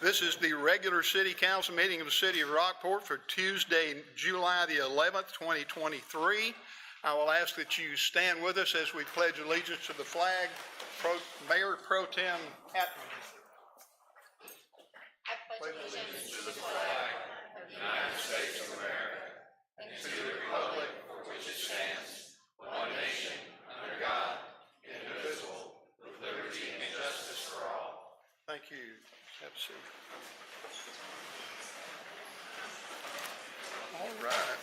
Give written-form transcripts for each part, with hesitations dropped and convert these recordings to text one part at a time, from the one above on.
This is the regular city council meeting of the city of Rockport for Tuesday, July the 11th, 2023. I will ask that you stand with us as we pledge allegiance to the flag. Mayor Pro Tem Hatton. I pledge allegiance to the flag of the United States of America and to the republic for which it stands, one nation, under God, indivisible, with liberty and justice for all. Thank you. Have a seat. All right.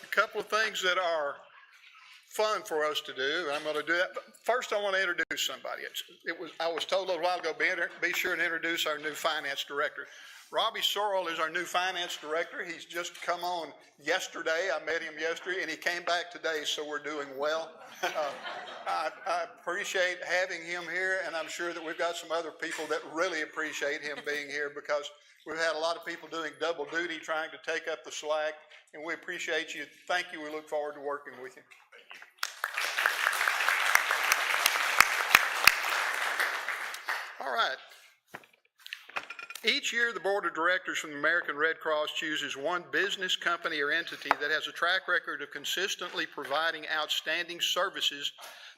A couple of things that are fun for us to do. I'm going to do that. But first, I want to introduce somebody. I was told a little while ago, be sure and introduce our new finance director. Robbie Sorrell is our new finance director. He's just come on yesterday. I met him yesterday, and he came back today, so we're doing well. I appreciate having him here, and I'm sure that we've got some other people that really appreciate him being here because we've had a lot of people doing double duty trying to take up the slack, and we appreciate you. Thank you. We look forward to working with you. All right. Each year, the Board of Directors from the American Red Cross chooses one business, company, or entity that has a track record of consistently providing outstanding services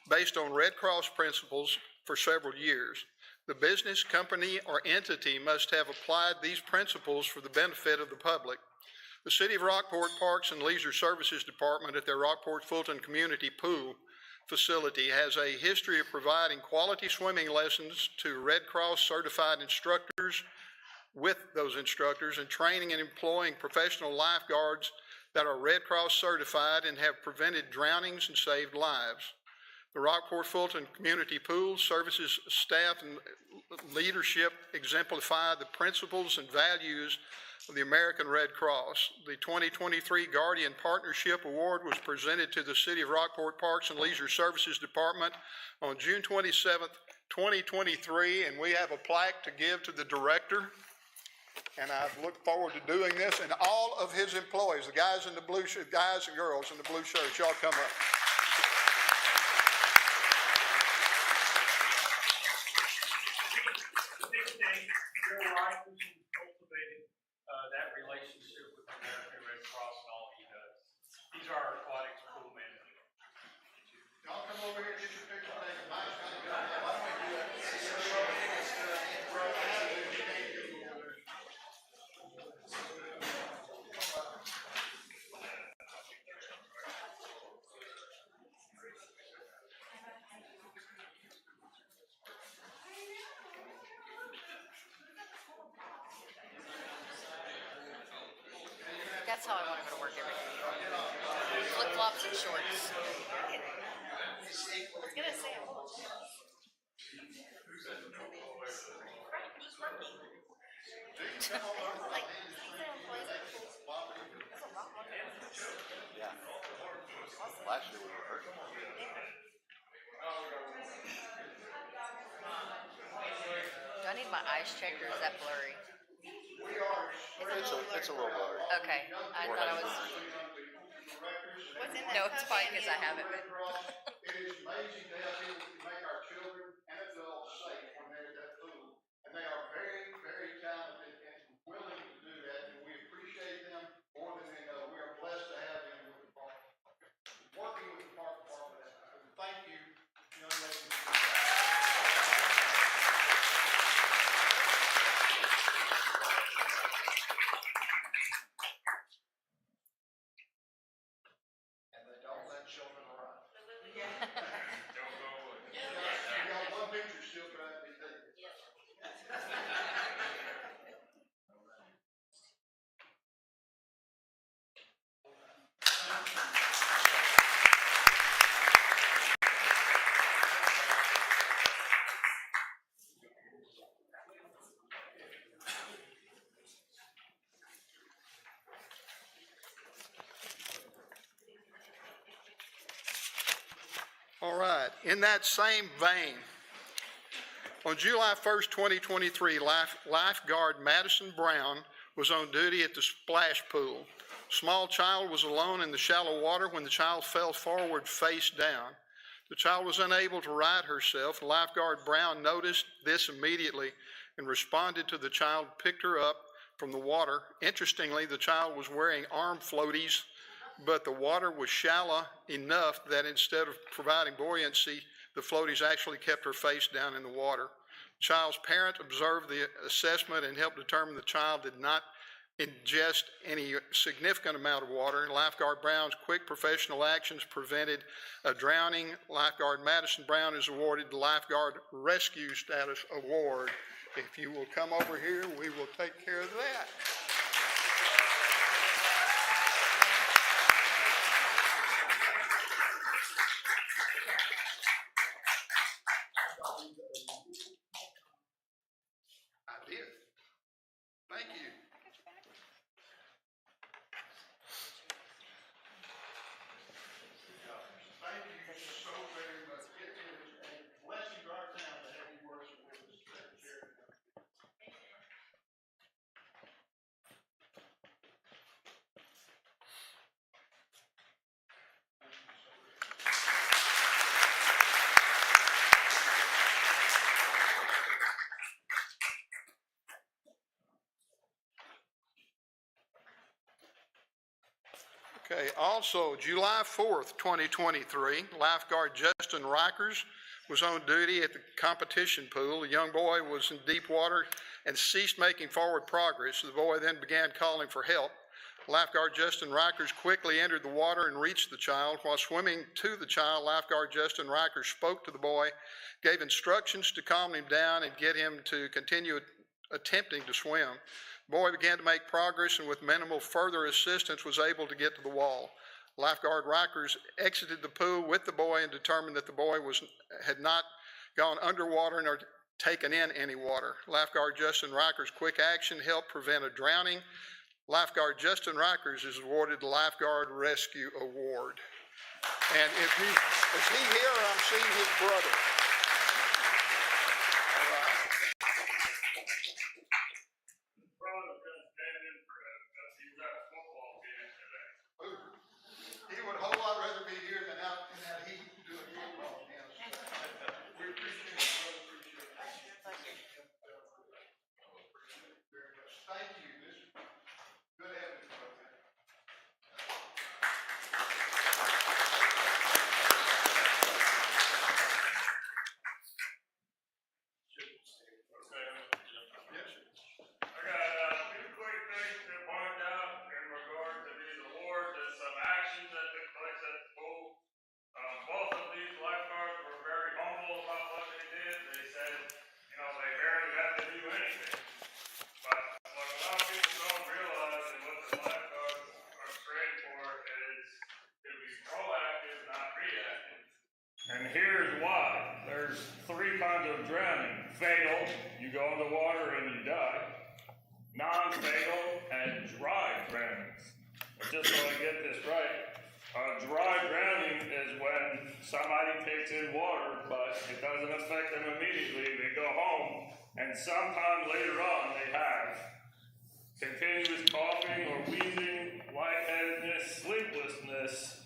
based on Red Cross principles for several years. The business, company, or entity must have applied these principles for the benefit of the public. The City of Rockport Parks and Leisure Services Department at their Rockport Fulton Community Pool facility has a history of providing quality swimming lessons to Red Cross certified instructors with those instructors and training and employing professional lifeguards that are Red Cross certified and have prevented drownings and saved lives. The Rockport Fulton Community Pool Services staff and leadership exemplify the principles and values of the American Red Cross. The 2023 Guardian Partnership Award was presented to the City of Rockport Parks and Leisure Services Department on June 27th, 2023, and we have a plaque to give to the director. And I look forward to doing this, and all of his employees, the guys in the blue guys and girls in the blue shirts, y'all come up. Your wife cultivated that relationship with the American Red Cross and all he does. He's our aquatics pool manager. Y'all come over here and get your picture taken. Mine's kind of good. Why don't we do that? That's how I want to go to work every day. Flip-flops and shorts. I was going to say, like, yeah. Last year we were hurt. do I need my eyes checked or is that blurry? It's a little blurry. Okay, I thought I was. What's in that? No, it's fine because I haven't been. It is amazing to have people who make our children and adults safe when they're at that pool. And they are very, very talented and willing to do that, and we appreciate them more than they know. We are blessed to have them with the park, working with the park department. Thank you, young ladies. All right, in that same vein, on July 1st, 2023, lifeguard Madison Brown was on duty at the splash pool. Small child was alone in the shallow water when the child fell forward face down. The child was unable to right herself. Lifeguard Brown noticed this immediately and responded to the child, picked her up from the water. Interestingly, the child was wearing arm floaties, but the water was shallow enough that instead of providing buoyancy, the floaties actually kept her face down in the water. Child's parent observed the assessment and helped determine the child did not ingest any significant amount of water. Lifeguard Brown's quick professional actions prevented a drowning. Lifeguard Madison Brown is awarded the Lifeguard Rescue Status Award. If you will come over here, we will take care of that. I did. Thank you. Thank you so very much. It is a blessing to our town to have you working with us, Secretary. Okay, also July 4th, 2023, lifeguard Justin Rikers was on duty at the competition pool. The young boy was in deep water and ceased making forward progress. The boy then began calling for help. Lifeguard Justin Rikers quickly entered the water and reached the child. While swimming to the child, lifeguard Justin Rikers spoke to the boy, gave instructions to calm him down and get him to continue attempting to swim. The boy began to make progress and with minimal further assistance was able to get to the wall. Lifeguard Rikers exited the pool with the boy and determined that the boy had not gone underwater nor taken in any water. Lifeguard Justin Rikers' quick action helped prevent a drowning. Lifeguard Justin Rikers is awarded the Lifeguard Rescue Award. And is he here or I'm seeing his brother? All right. He would a whole lot rather be here than out in that heat doing football games. We appreciate it. Very much. Thank you. This is good having you. Yes, sir. I got two quick things to point out in regard to these awards and some actions that took place at the pool. Both of these lifeguards were very humble about what they did. They said, you know, they barely had to do anything. But what a lot of people don't realize and what the lifeguards are trained for is to be proactive, not reactive. And here's why. There's three kinds of drowning. Fatal, you go in the water and you die. Non-fatal and dry drownings. Just so I get this right, dry drowning is when somebody takes in water, but it doesn't affect them immediately. They go home, and sometime later on they have continuous coughing or wheezing, lightheadedness, sleeplessness,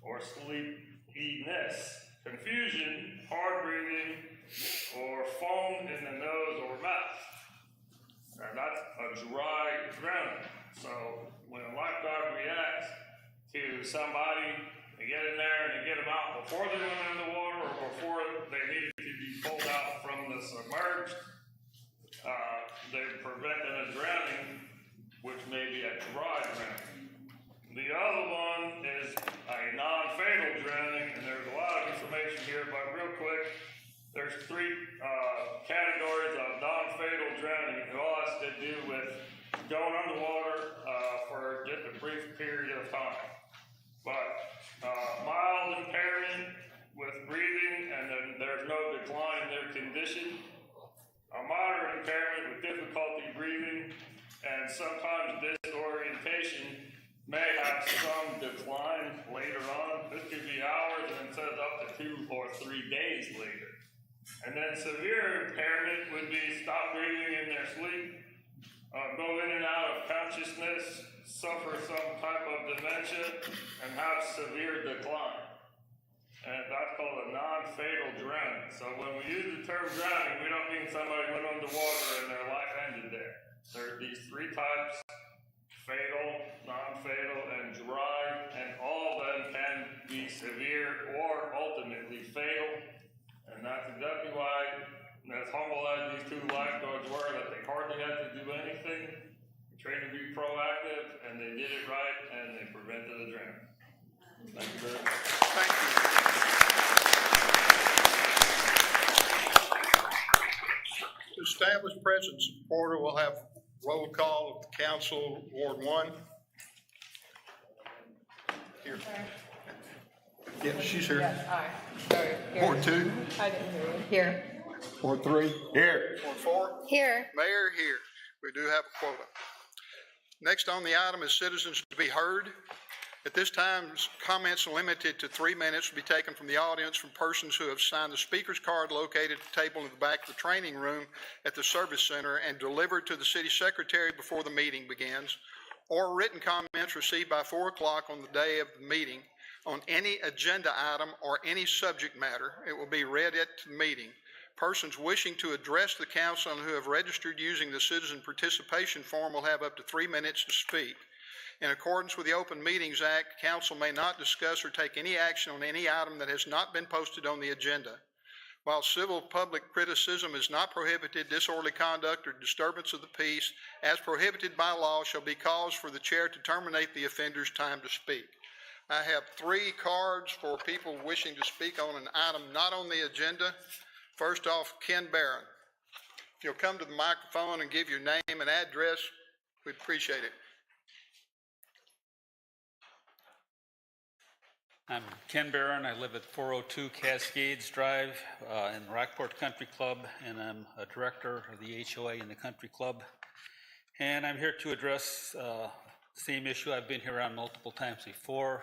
or sleepiness, confusion, hard breathing, or foam in the nose or mouth. And that's a dry drowning. So when a lifeguard reacts to somebody, they get in there and they get them out before they went in the water or before they needed to be pulled out from the submerged, they're preventing a drowning, which may be a dry drowning. The other one is a non-fatal drowning, and there's a lot of information here, but real quick, there's three categories of non-fatal drowning. It all has to do with going underwater for just a brief period of time. But mild impairment with breathing, and then there's no decline in their condition. A moderate impairment with difficulty breathing, and sometimes disorientation may have some decline later on. This could be hours, and it says up to 2 or 3 days later. And then severe impairment would be stop breathing in their sleep, go in and out of consciousness, suffer some type of dementia, and have severe decline. and that's called a non-fatal drown. So when we use the term drowning, we don't mean somebody went underwater and their life ended there. There are these three types: fatal, non-fatal, and dry, and all of them can be severe or ultimately fatal. And that's exactly why, as humble as these two lifeguards were, that they hardly had to do anything, trained to be proactive, and they did it right, and they prevented the drowning. Thank you very much. Thank you. To establish presence of order, we'll have roll call of the council, Ward 1. Here. Yeah, she's here. Yes, aye. Sorry. Here. Ward 2. I didn't hear you. Here. Ward 3. Here. Ward 4. Here. Mayor here. We do have a quota. Next on the item is citizens to be heard. At this time, comments limited to 3 minutes will be taken from the audience from persons who have signed the speaker's card located at the table in the back of the training room at the service center and delivered to the city secretary before the meeting begins, or written comments received by 4 o'clock on the day of the meeting on any agenda item or any subject matter. It will be read at the meeting. Persons wishing to address the council and who have registered using the citizen participation form will have up to 3 minutes to speak. In accordance with the Open Meetings Act, council may not discuss or take any action on any item that has not been posted on the agenda. While civil public criticism is not prohibited, disorderly conduct or disturbance of the peace, as prohibited by law, shall be cause for the chair to terminate the offender's time to speak. I have 3 cards for people wishing to speak on an item not on the agenda. First off, Ken Barron. If you'll come to the microphone and give your name and address, we'd appreciate it. I'm Ken Barron. I live at 402 Cascades Drive in Rockport Country Club, and I'm a director of the HOA in the country club. And I'm here to address the same issue I've been here on multiple times before.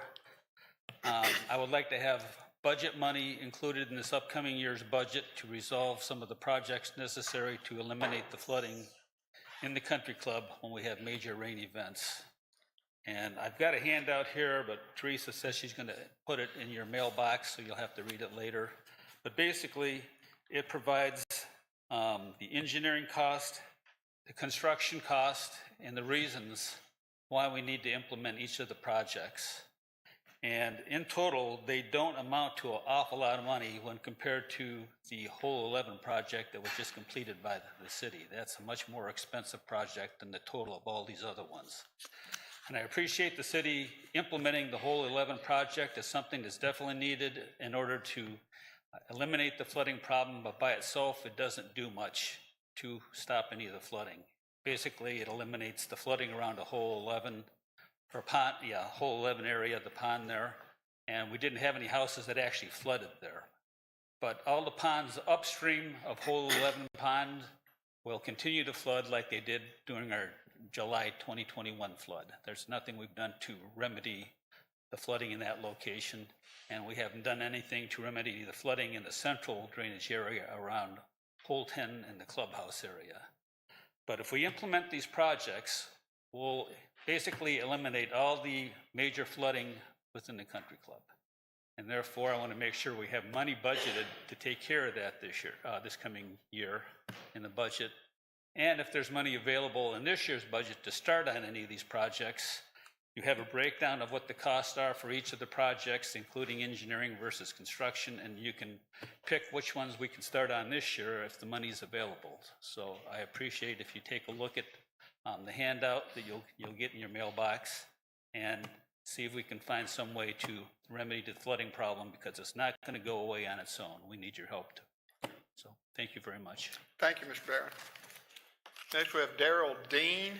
I would like to have budget money included in this upcoming year's budget to resolve some of the projects necessary to eliminate the flooding in the country club when we have major rain events. And I've got a handout here, but Teresa says she's going to put it in your mailbox, so you'll have to read it later. But basically, it provides the engineering cost, the construction cost, and the reasons why we need to implement each of the projects. And in total, they don't amount to an awful lot of money when compared to the Hole 11 project that was just completed by the city. That's a much more expensive project than the total of all these other ones. And I appreciate the city implementing the Hole 11 project as something that's definitely needed in order to eliminate the flooding problem, but by itself, it doesn't do much to stop any of the flooding. Basically, it eliminates the flooding around the Hole 11, or pond, Hole 11 area, the pond there, and we didn't have any houses that actually flooded there. But all the ponds upstream of Hole 11 pond will continue to flood like they did during our July 2021 flood. There's nothing we've done to remedy the flooding in that location, and we haven't done anything to remedy the flooding in the central drainage area around Hole 10 and the clubhouse area. But if we implement these projects, we'll basically eliminate all the major flooding within the country club. And therefore, I want to make sure we have money budgeted to take care of that this year, this coming year in the budget. And if there's money available in this year's budget to start on any of these projects, you have a breakdown of what the costs are for each of the projects, including engineering versus construction, and you can pick which ones we can start on this year if the money is available. So I appreciate if you take a look at the handout that you'll get in your mailbox and see if we can find some way to remedy the flooding problem, because it's not going to go away on its own. We need your help. So thank you very much. Thank you, Mr. Barron. Next, we have Darrell Dean.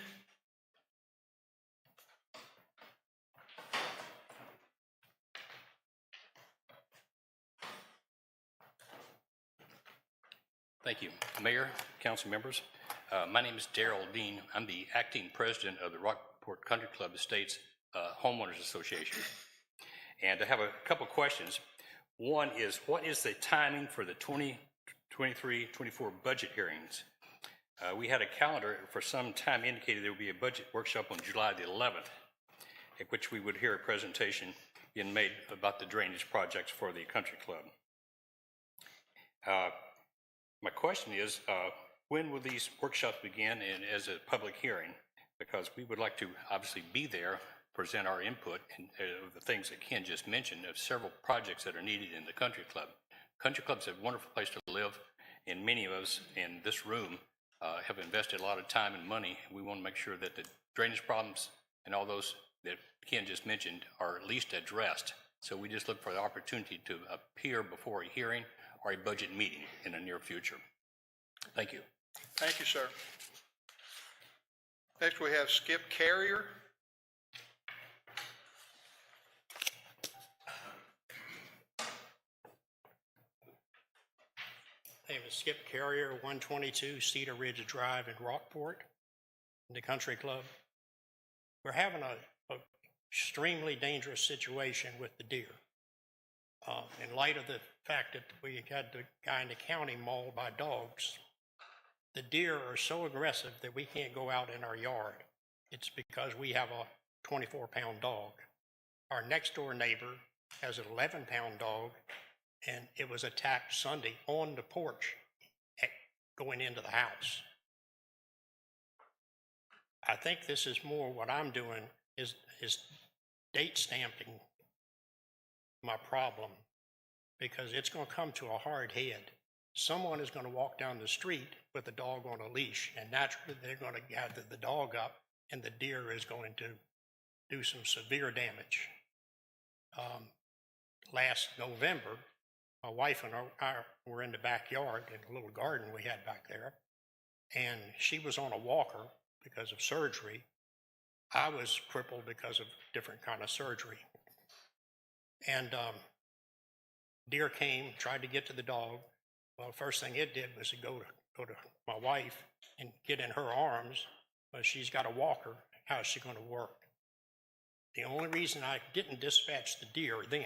Thank you, Mayor, council members. My name is Darrell Dean. I'm the acting president of the Rockport Country Club Estates Homeowners Association. And I have a couple questions. One is, what is the timing for the 2023-24 budget hearings? We had a calendar for some time indicated there would be a budget workshop on July the 11th, at which we would hear a presentation being made about the drainage projects for the country club. My question is, when will these workshops begin and as a public hearing? Because we would like to obviously be there, present our input and the things that Ken just mentioned of several projects that are needed in the country club. Country club's a wonderful place to live, and many of us in this room have invested a lot of time and money. We want to make sure that the drainage problems and all those that Ken just mentioned are at least addressed. So we just look for the opportunity to appear before a hearing or a budget meeting in the near future. Thank you. Thank you, sir. Next, we have Skip Carrier. My name is Skip Carrier, 122 Cedar Ridge Drive in Rockport, in the country club. We're having a extremely dangerous situation with the deer. In light of the fact that we had the guy in the county mauled by dogs, the deer are so aggressive that we can't go out in our yard. It's because we have a 24-pound dog. Our next door neighbor has an 11-pound dog, and it was attacked Sunday on the porch going into the house. I think this is more what I'm doing is date stamping my problem, because it's going to come to a hard head. Someone is going to walk down the street with a dog on a leash, and naturally they're going to gather the dog up, and the deer is going to do some severe damage. Last November, my wife and I were in the backyard in a little garden we had back there, and she was on a walker because of surgery. I was crippled because of different kind of surgery. And deer came, tried to get to the dog. Well, the first thing it did was to go to my wife and get in her arms, but she's got a walker. How is she going to work? The only reason I didn't dispatch the deer then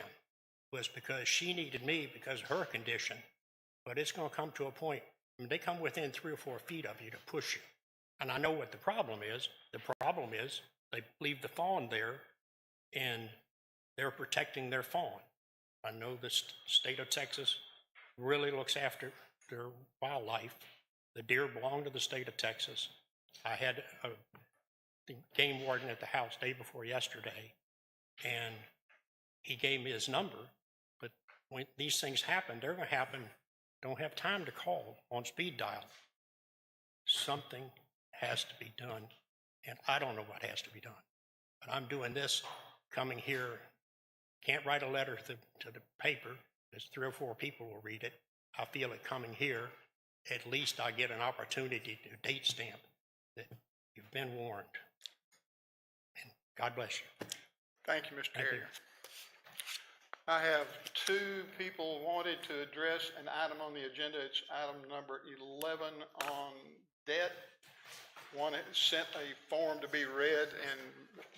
was because she needed me because of her condition. But it's going to come to a point, when they come within 3 or 4 feet of you to push you. And I know what the problem is. The problem is they leave the fawn there, and they're protecting their fawn. I know the state of Texas really looks after their wildlife. The deer belong to the state of Texas. I had the game warden at the house day before yesterday, and he gave me his number. But when these things happen, they're going to happen. Don't have time to call on speed dial. Something has to be done, and I don't know what has to be done. But I'm doing this, coming here. Can't write a letter to the paper, because 3 or 4 people will read it. I feel it coming here. At least I get an opportunity to date stamp that you've been warned. And God bless you. Thank you, Mr. Thank you. Carrier. I have 2 people wanted to address an item on the agenda. It's item number 11 on debt. One has sent a form to be read, and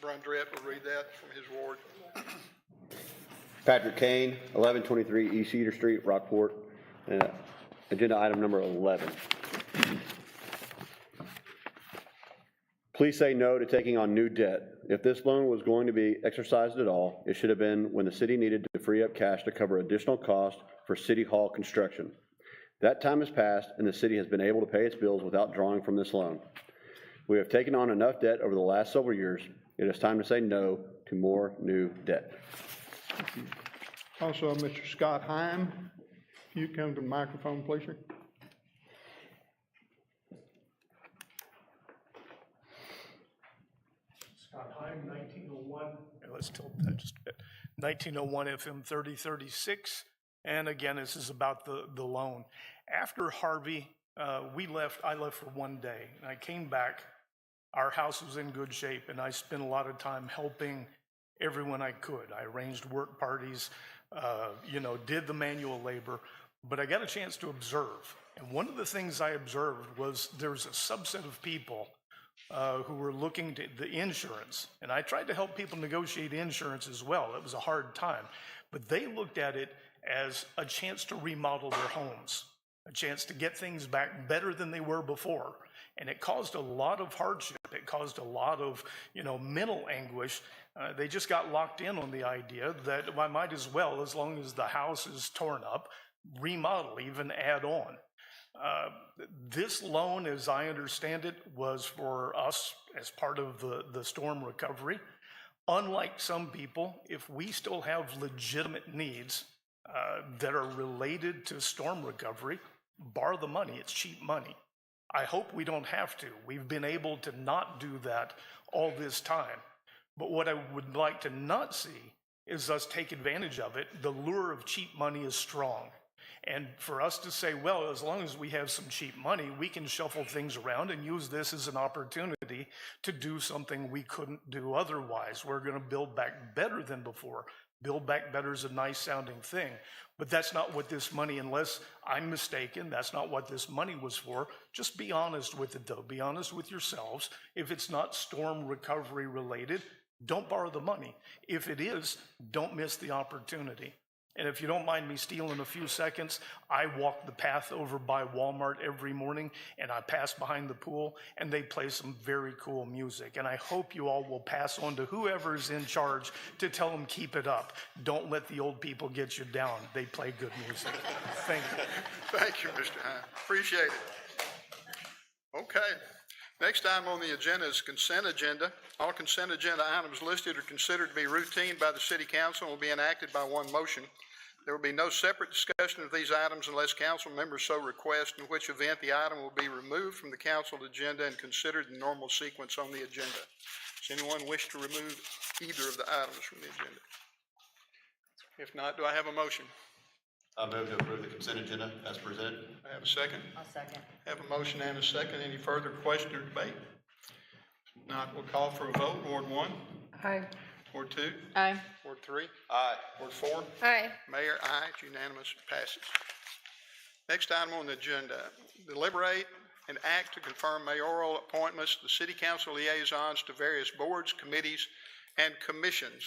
Brundrett will read that from his ward. Patrick Kane, 1123 East Cedar Street, Rockport. Agenda item number 11. Please say no to taking on new debt. If this loan was going to be exercised at all, it should have been when the city needed to free up cash to cover additional costs for City Hall construction. That time has passed, and the city has been able to pay its bills without drawing from this loan. We have taken on enough debt over the last several years. It is time to say no to more new debt. Also, Mr. Scott Heim, if you come to the microphone, please, sir. Scott Heim, 1901, let's tilt that just a bit, 1901 FM 3036, and again, this is about the loan. After Harvey, I left for 1 day, and I came back. Our house was in good shape, and I spent a lot of time helping everyone I could. I arranged work parties, did the manual labor, but I got a chance to observe. And one of the things I observed was there was a subset of people who were looking to the insurance. And I tried to help people negotiate insurance as well. It was a hard time. But they looked at it as a chance to remodel their homes, a chance to get things back better than they were before. And it caused a lot of hardship It caused a lot of, mental anguish. They just got locked in on the idea that I might as well, as long as the house is torn up, remodel, even add on. This loan, as I understand it, was for us as part of the storm recovery. Unlike some people, if we still have legitimate needs that are related to storm recovery, borrow the money. It's cheap money. I hope we don't have to. We've been able to not do that all this time. But what I would like to not see is us take advantage of it. The lure of cheap money is strong. And for us to say, well, as long as we have some cheap money, we can shuffle things around and use this as an opportunity to do something we couldn't do otherwise. We're going to build back better than before. Build back better is a nice sounding thing, but that's not what this money, unless I'm mistaken, that's not what this money was for. Just be honest with it though. Be honest with yourselves. If it's not storm recovery related, don't borrow the money. If it is, don't miss the opportunity. And if you don't mind me stealing a few seconds, I walk the path over by Walmart every morning, and I pass behind the pool, and they play some very cool music. And I hope you all will pass on to whoever's in charge to tell them keep it up. Don't let the old people get you down. They play good music. Thank you. Thank you, Mr. Hine. Appreciate it. Okay. Next item on the agenda is consent agenda. All consent agenda items listed are considered to be routine by the City Council and will be enacted by one motion. There will be no separate discussion of these items unless council members so request, in which event the item will be removed from the council agenda and considered in normal sequence on the agenda. Does anyone wish to remove either of the items from the agenda? If not, do I have a motion? I move to approve the consent agenda as presented. I have a second. I'll second. I have a motion and a second. Any further question or debate? If not, we'll call for a vote. Ward 1? Aye. Ward 2? Aye. Ward 3? Aye. Ward 4? Aye. Mayor, aye. It's unanimous. Passes. Next item on the agenda, deliberate and act to confirm mayoral appointments to city council liaisons to various boards, committees, and commissions.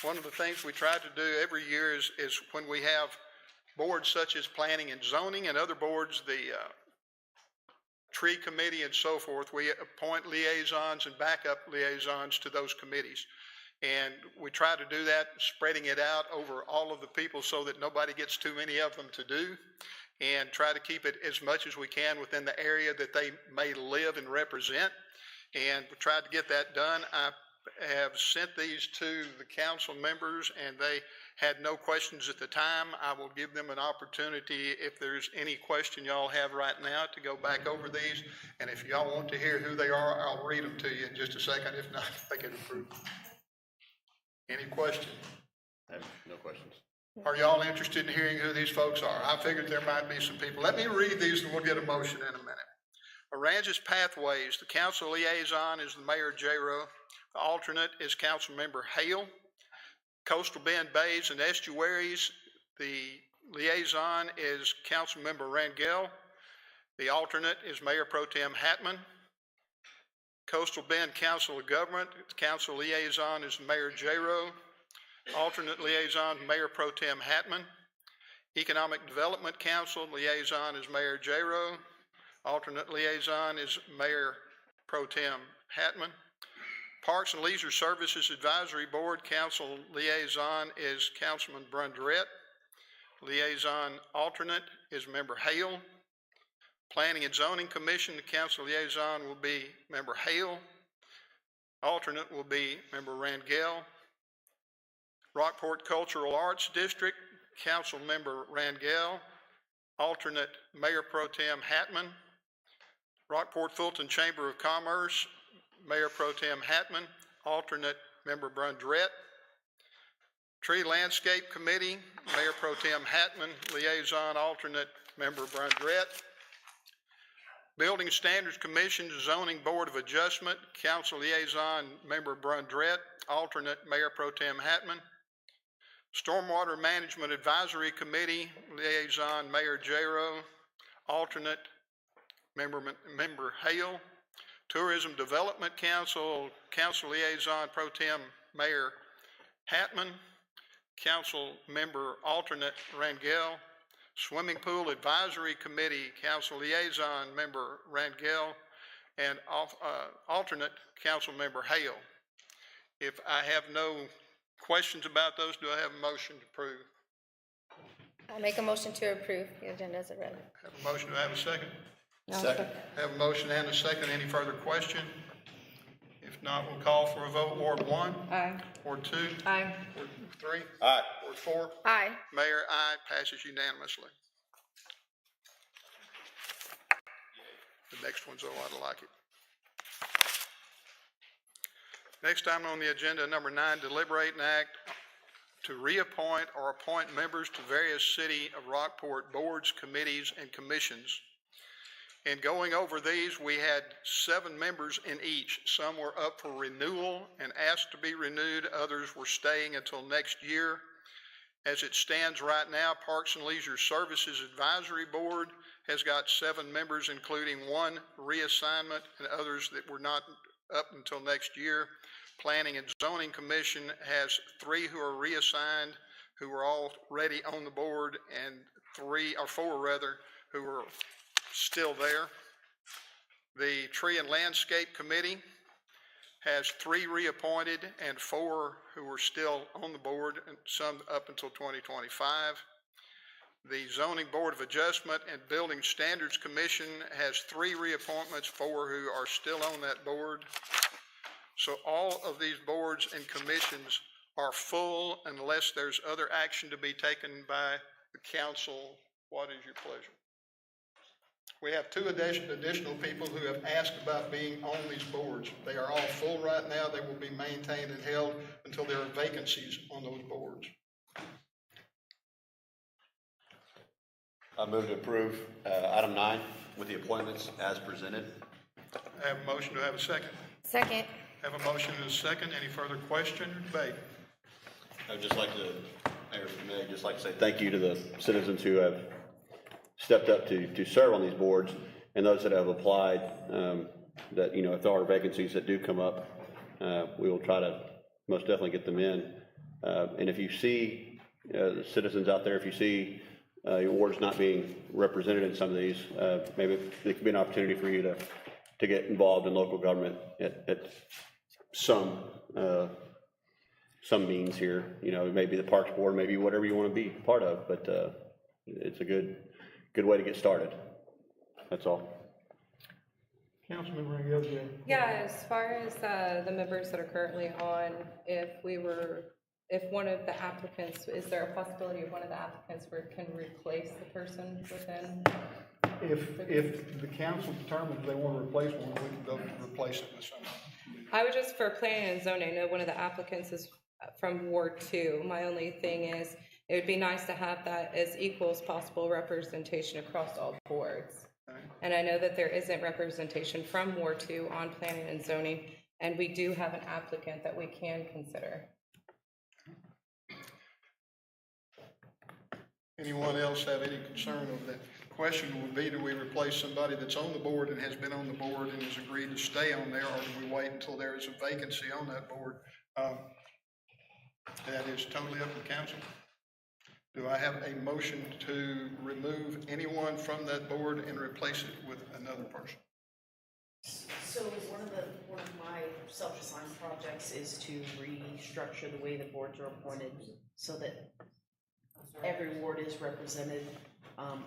One of the things we try to do every year is when we have boards such as planning and zoning and other boards, the tree committee and so forth, we appoint liaisons and backup liaisons to those committees. And we try to do that, spreading it out over all of the people so that nobody gets too many of them to do, and try to keep it as much as we can within the area that they may live and represent. And we tried to get that done. I have sent these to the council members and they had no questions at the time. I will give them an opportunity, if there's any question y'all have right now, to go back over these. And if y'all want to hear who they are, I'll read them to you in just a second. If not, they can approve. Any questions? I have no questions. Are y'all interested in hearing who these folks are? I figured there might be some people. Let me read these and we'll get a motion in a minute. Aransas Pathways, the council liaison is the Mayor J-Rowe. The alternate is Councilmember Hale. Coastal Bend Bays and Estuaries, the liaison is Councilmember Rangel. The alternate is Mayor Pro Tem Hatman. Coastal Bend Council of Government, council liaison is Mayor J-Rowe. Alternate liaison, Mayor Pro Tem Hatman. Economic Development Council, liaison is Mayor J-Rowe. Alternate liaison is Mayor Pro Tem Hatman. Parks and Leisure Services Advisory Board, council liaison is Councilman Brundrett. Liaison alternate is Member Hale. Planning and Zoning Commission, the council liaison will be Member Hale. Alternate will be Member Rangel. Rockport Cultural Arts District, Council Member Rangel. Alternate Mayor Pro Tem Hatman. Rockport Fulton Chamber of Commerce, Mayor Pro Tem Hatman. Alternate Member Brundrett. Tree Landscape Committee, Mayor Pro Tem Hatman. Liaison alternate Member Brundrett. Building Standards Commission, Zoning Board of Adjustment, council liaison Member Brundrett. Alternate Mayor Pro Tem Hatman. Stormwater Management Advisory Committee, liaison Mayor J-Rowe. Alternate Member Hale. Tourism Development Council, council liaison Pro Tem Mayor Hatman. Council member alternate Rangel. Swimming Pool Advisory Committee, council liaison Member Rangel. and alternate Councilmember Hale. If I have no questions about those, do I have a motion to approve? I'll make a motion to approve the agenda as it read. Have a motion, do I have a second? Second. Have a motion and a second. Any further question? If not, we'll call for a vote. Ward 1? Aye. Ward 2? Aye. Ward 3? Aye. Ward 4? Aye. Mayor, aye. Passes unanimously. The next one's a lot like it. Next item on the agenda, number 9, deliberate and act to reappoint or appoint members to various City of Rockport boards, committees, and commissions. In going over these, we had 7 members in each. Some were up for renewal and asked to be renewed. Others were staying until next year. As it stands right now, Parks and Leisure Services Advisory Board has got 7 members, including 1 reassignment and others that were not up until next year. Planning and Zoning Commission has 3 who are reassigned, who are already on the board, and 4 rather, who are still there. The Tree and Landscape Committee has 3 reappointed and 4 who are still on the board, and some up until 2025. The Zoning Board of Adjustment and Building Standards Commission has 3 reappointments, 4 who are still on that board. So all of these boards and commissions are full unless there's other action to be taken by the council. What is your pleasure? We have 2 additional people who have asked about being on these boards. They are all full right now. They will be maintained and held until there are vacancies on those boards. I move to approve item 9 with the appointments as presented. I have a motion. Do I have a second? Second. Have a motion and a second. Any further question or debate? I'd just like to, Mayor, if you may, just like to say thank you to the citizens who have stepped up to serve on these boards, and those that have applied, that, you know, if there are vacancies that do come up, we will try to most definitely get them in. And if you see the citizens out there, if you see your wards not being represented in some of these, maybe it could be an opportunity for you to get involved in local government at some means here. You know, maybe the Parks Board, maybe whatever you want to be part of, but it's a good way to get started. That's all. Councilmember Rangel. Yeah, as far as the members that are currently on, if one of the applicants, is there a possibility of one of the applicants can replace the person within? If the council determines they want to replace one, we can go to replace it with someone. I would just, for planning and zoning, I know one of the applicants is from Ward 2. My only thing is, it would be nice to have that as equal as possible representation across all boards. Okay. And I know that there isn't representation from Ward 2 on planning and zoning, and we do have an applicant that we can consider. Anyone else have any concern of that? Question would be, do we replace somebody that's on the board and has been on the board and has agreed to stay on there, or do we wait until there is a vacancy on that board? That is totally up to council. Do I have a motion to remove anyone from that board and replace it with another person? So one of my self-assigned projects is to restructure the way the boards are appointed so that every ward is represented.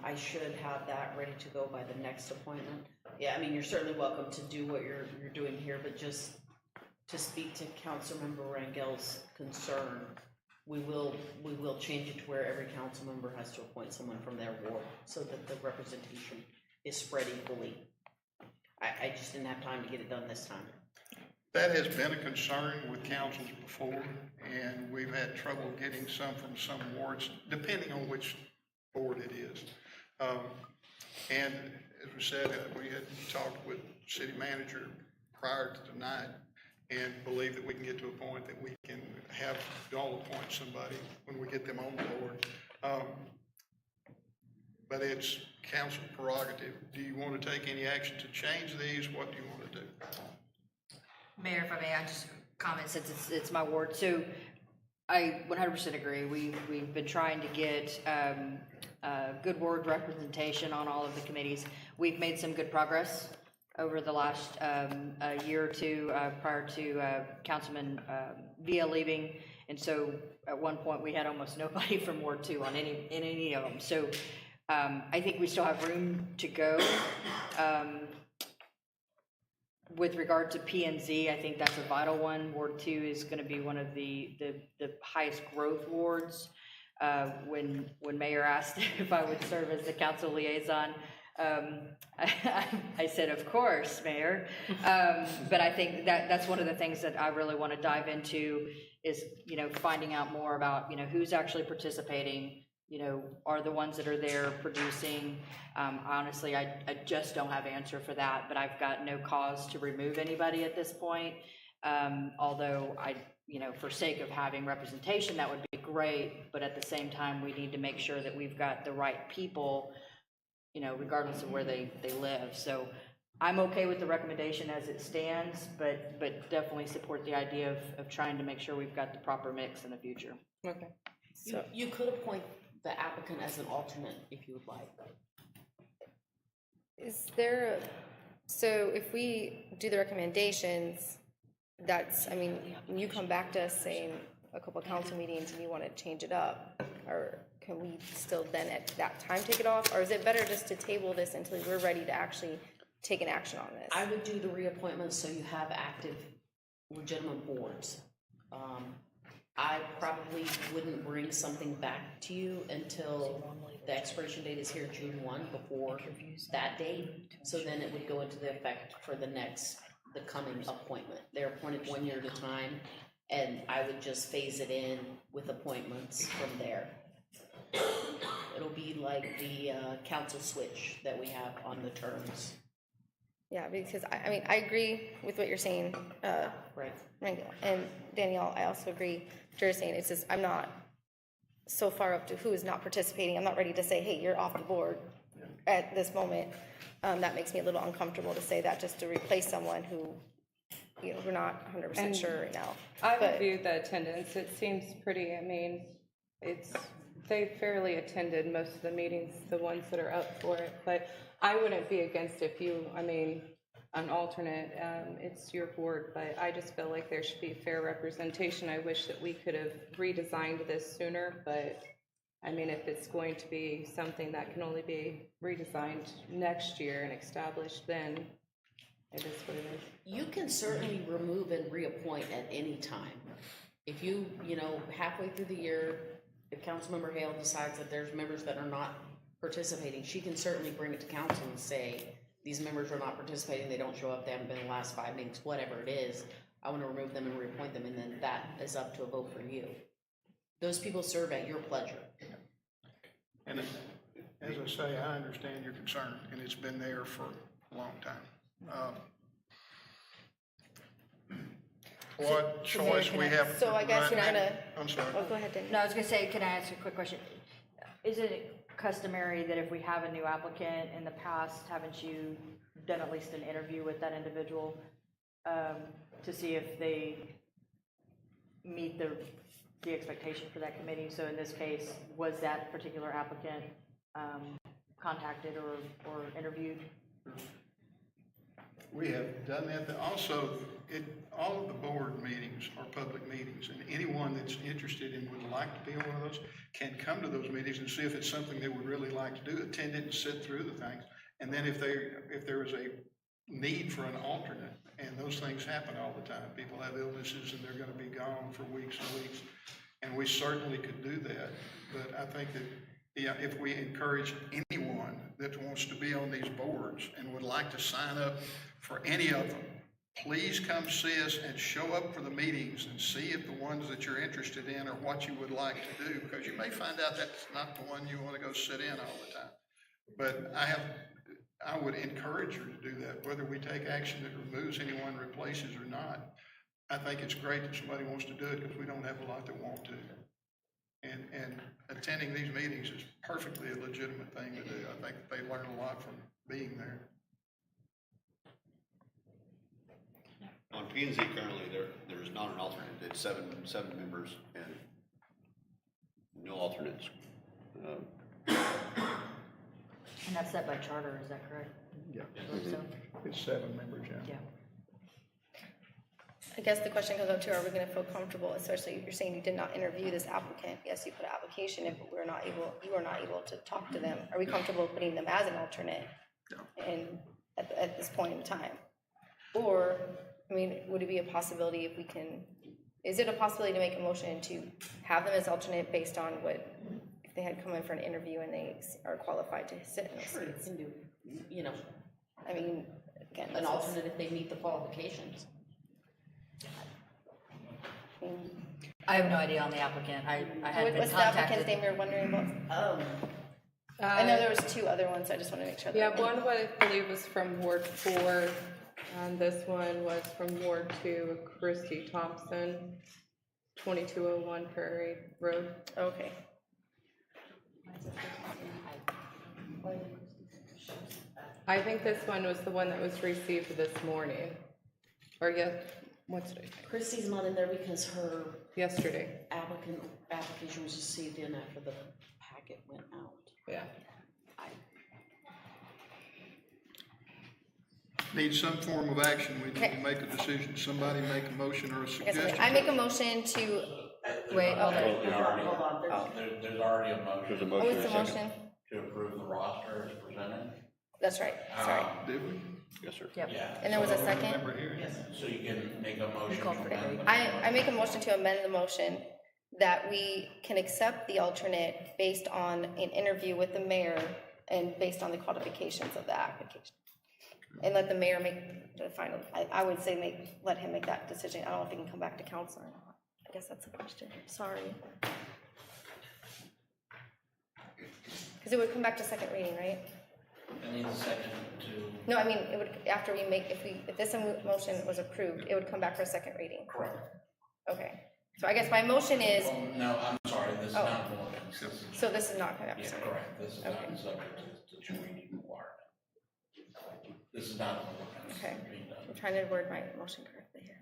I should have that ready to go by the next appointment. Yeah, I mean, you're certainly welcome to do what you're doing here, but just to speak to Councilmember Rangel's concern, we will change it to where every council member has to appoint someone from their ward so that the representation is spread equally. I just didn't have time to get it done this time. That has been a concern with councils before, and we've had trouble getting some from some wards, depending on which board it is. And as we said, we had talked with the city manager prior to tonight, and believe that we can get to a point that we can have y'all appoint somebody when we get them on the board. But it's council prerogative. Do you want to take any action to change these? What do you want to do? Mayor, if I may, I just comment since it's my ward. So I 100% agree. We've been trying to get good ward representation on all of the committees. We've made some good progress. over the last a year or two prior to Councilman Villa leaving. And so at one point, we had almost nobody from Ward 2 on any of them. So I think we still have room to go. With regard to P&Z, I think that's a vital one. Ward 2 is going to be one of the highest growth wards. When Mayor asked if I would serve as the council liaison, I said, of course, Mayor. But I think that's one of the things that I really want to dive into is, finding out more about, who's actually participating, are the ones that are there producing. Honestly, I just don't have an answer for that, but I've got no cause to remove anybody at this point. Although for sake of having representation, that would be great, but at the same time, we need to make sure that we've got the right people, regardless of where they live. So I'm okay with the recommendation as it stands, but definitely support the idea of trying to make sure we've got the proper mix in the future. Okay. So you could appoint the applicant as an alternate if you would like. Is there, so if we do the recommendations, when you come back to us saying a couple of council meetings and you want to change it up, or can we still then at that time take it off? Or is it better just to table this until we're ready to actually take an action on this? I would do the reappointments so you have active, legitimate boards. I probably wouldn't bring something back to you until the expiration date is here June 1, before that date. So then it would go into the effect for the coming appointment. They're appointed 1 year at a time, and I would just phase it in with appointments from there. It'll be like the council switch that we have on the terms. Yeah, because I agree with what you're saying, Right. Rangel, and Danielle, I also agree what you're saying. It's just, I'm not so far up to who is not participating. I'm not ready to say, hey, you're off the board at this moment. That makes me a little uncomfortable to say that just to replace someone who, we're not 100% sure right now. I reviewed the attendance. It seems pretty, they fairly attended most of the meetings, the ones that are up for it, but I wouldn't be against an alternate, it's your board, but I just feel like there should be fair representation. I wish that we could have redesigned this sooner, but if it's going to be something that can only be redesigned next year and established then, it is what it is. You can certainly remove and reappoint at any time. If you, halfway through the year, if Councilmember Hale decides that there's members that are not participating, she can certainly bring it to council and say, these members are not participating, they don't show up, they haven't been in the last 5 meetings, whatever it is, I want to remove them and reappoint them, and then that is up to a vote for you. Those people serve at your pleasure. And as I say, I understand your concern, and it's been there for a long time. What choice we have? So I guess we're gonna. I'm sorry. Oh, go ahead, Danielle. No, I was going to say, can I ask a quick question? Is it customary that if we have a new applicant in the past, haven't you done at least an interview with that individual to see if they meet the expectation for that committee? So in this case, was that particular applicant contacted or interviewed? We have done that. Also, all of the board meetings are public meetings, and anyone that's interested and would like to be on one of those can come to those meetings and see if it's something they would really like to do, attend it and sit through the things. And then if there is a need for an alternate, and those things happen all the time, people have illnesses and they're going to be gone for weeks and weeks, and we certainly could do that. But I think that if we encourage anyone that wants to be on these boards and would like to sign up for any of them, please come see us and show up for the meetings and see if the ones that you're interested in are what you would like to do, because you may find out that's not the one you want to go sit in all the time. But I would encourage her to do that, whether we take action that removes anyone, replaces or not. I think it's great that somebody wants to do it, because we don't have a lot that want to. And attending these meetings is perfectly a legitimate thing to do. I think they learn a lot from being there. On P&Z currently, there is not an alternate. It's seven members and no alternates. And that's set by charter, is that correct? Yeah. So, It's 7 members, yeah. yeah. I guess the question comes up to, are we gonna feel comfortable, especially if you're saying you did not interview this applicant? Yes, you put an application in, but you are not able to talk to them. Are we comfortable putting them as an alternate? And at this point in time? Or, I mean, would it be a possibility if we can, is it a possibility to make a motion to have them as alternate based on what, if they had come in for an interview and they are qualified to sit in those Sure, you seats? can do, you know, I mean, again, an alternate if they meet the qualifications. I have no idea on the applicant. I had been what's the applicant's contacted. name you're wondering about? Um, I know there was 2 other ones, I just want to make sure. that- Yeah, one I believe was from Ward 4, and this one was from Ward 2, Christy Thompson, 2201 Prairie Road. Okay. I think this one was the one that was received this morning, or what's today? Christie's not in there because her Yesterday, application was received in after the packet went out. yeah. Need some form of action, we need to make a decision, somebody make a motion or a I guess suggestion. I make a motion to, wait, hold on. Hold on, There's already a motion. There's a Oh, motion. it's a and a second. motion? To approve the roster as presented. That's right, sorry. Did we? Yes, sir. Yep. Yeah. And there was a second? Remember here? So you can make a motion to call for it. amend the I make a motion to amend the motion that we can accept the alternate based on an interview with the mayor and based on the qualifications of the application. And let the mayor make the final, I would say let him make that decision. I don't know if he can come back to council or not. I guess that's the question, sorry. Because it would come back to second reading, right? I need a second to. No, I mean, it would, after we make, if this motion was approved, it would come back for a second reading. Correct. Okay, so I guess my motion is, Well, no, I'm sorry, this is Oh. not an ordinance. This is- so this is not coming up, Yeah, sorry. correct, this is Okay. not subject to the 2 reading requirement. This is not an ordinance. Okay. being done. I'm trying to word my motion correctly here.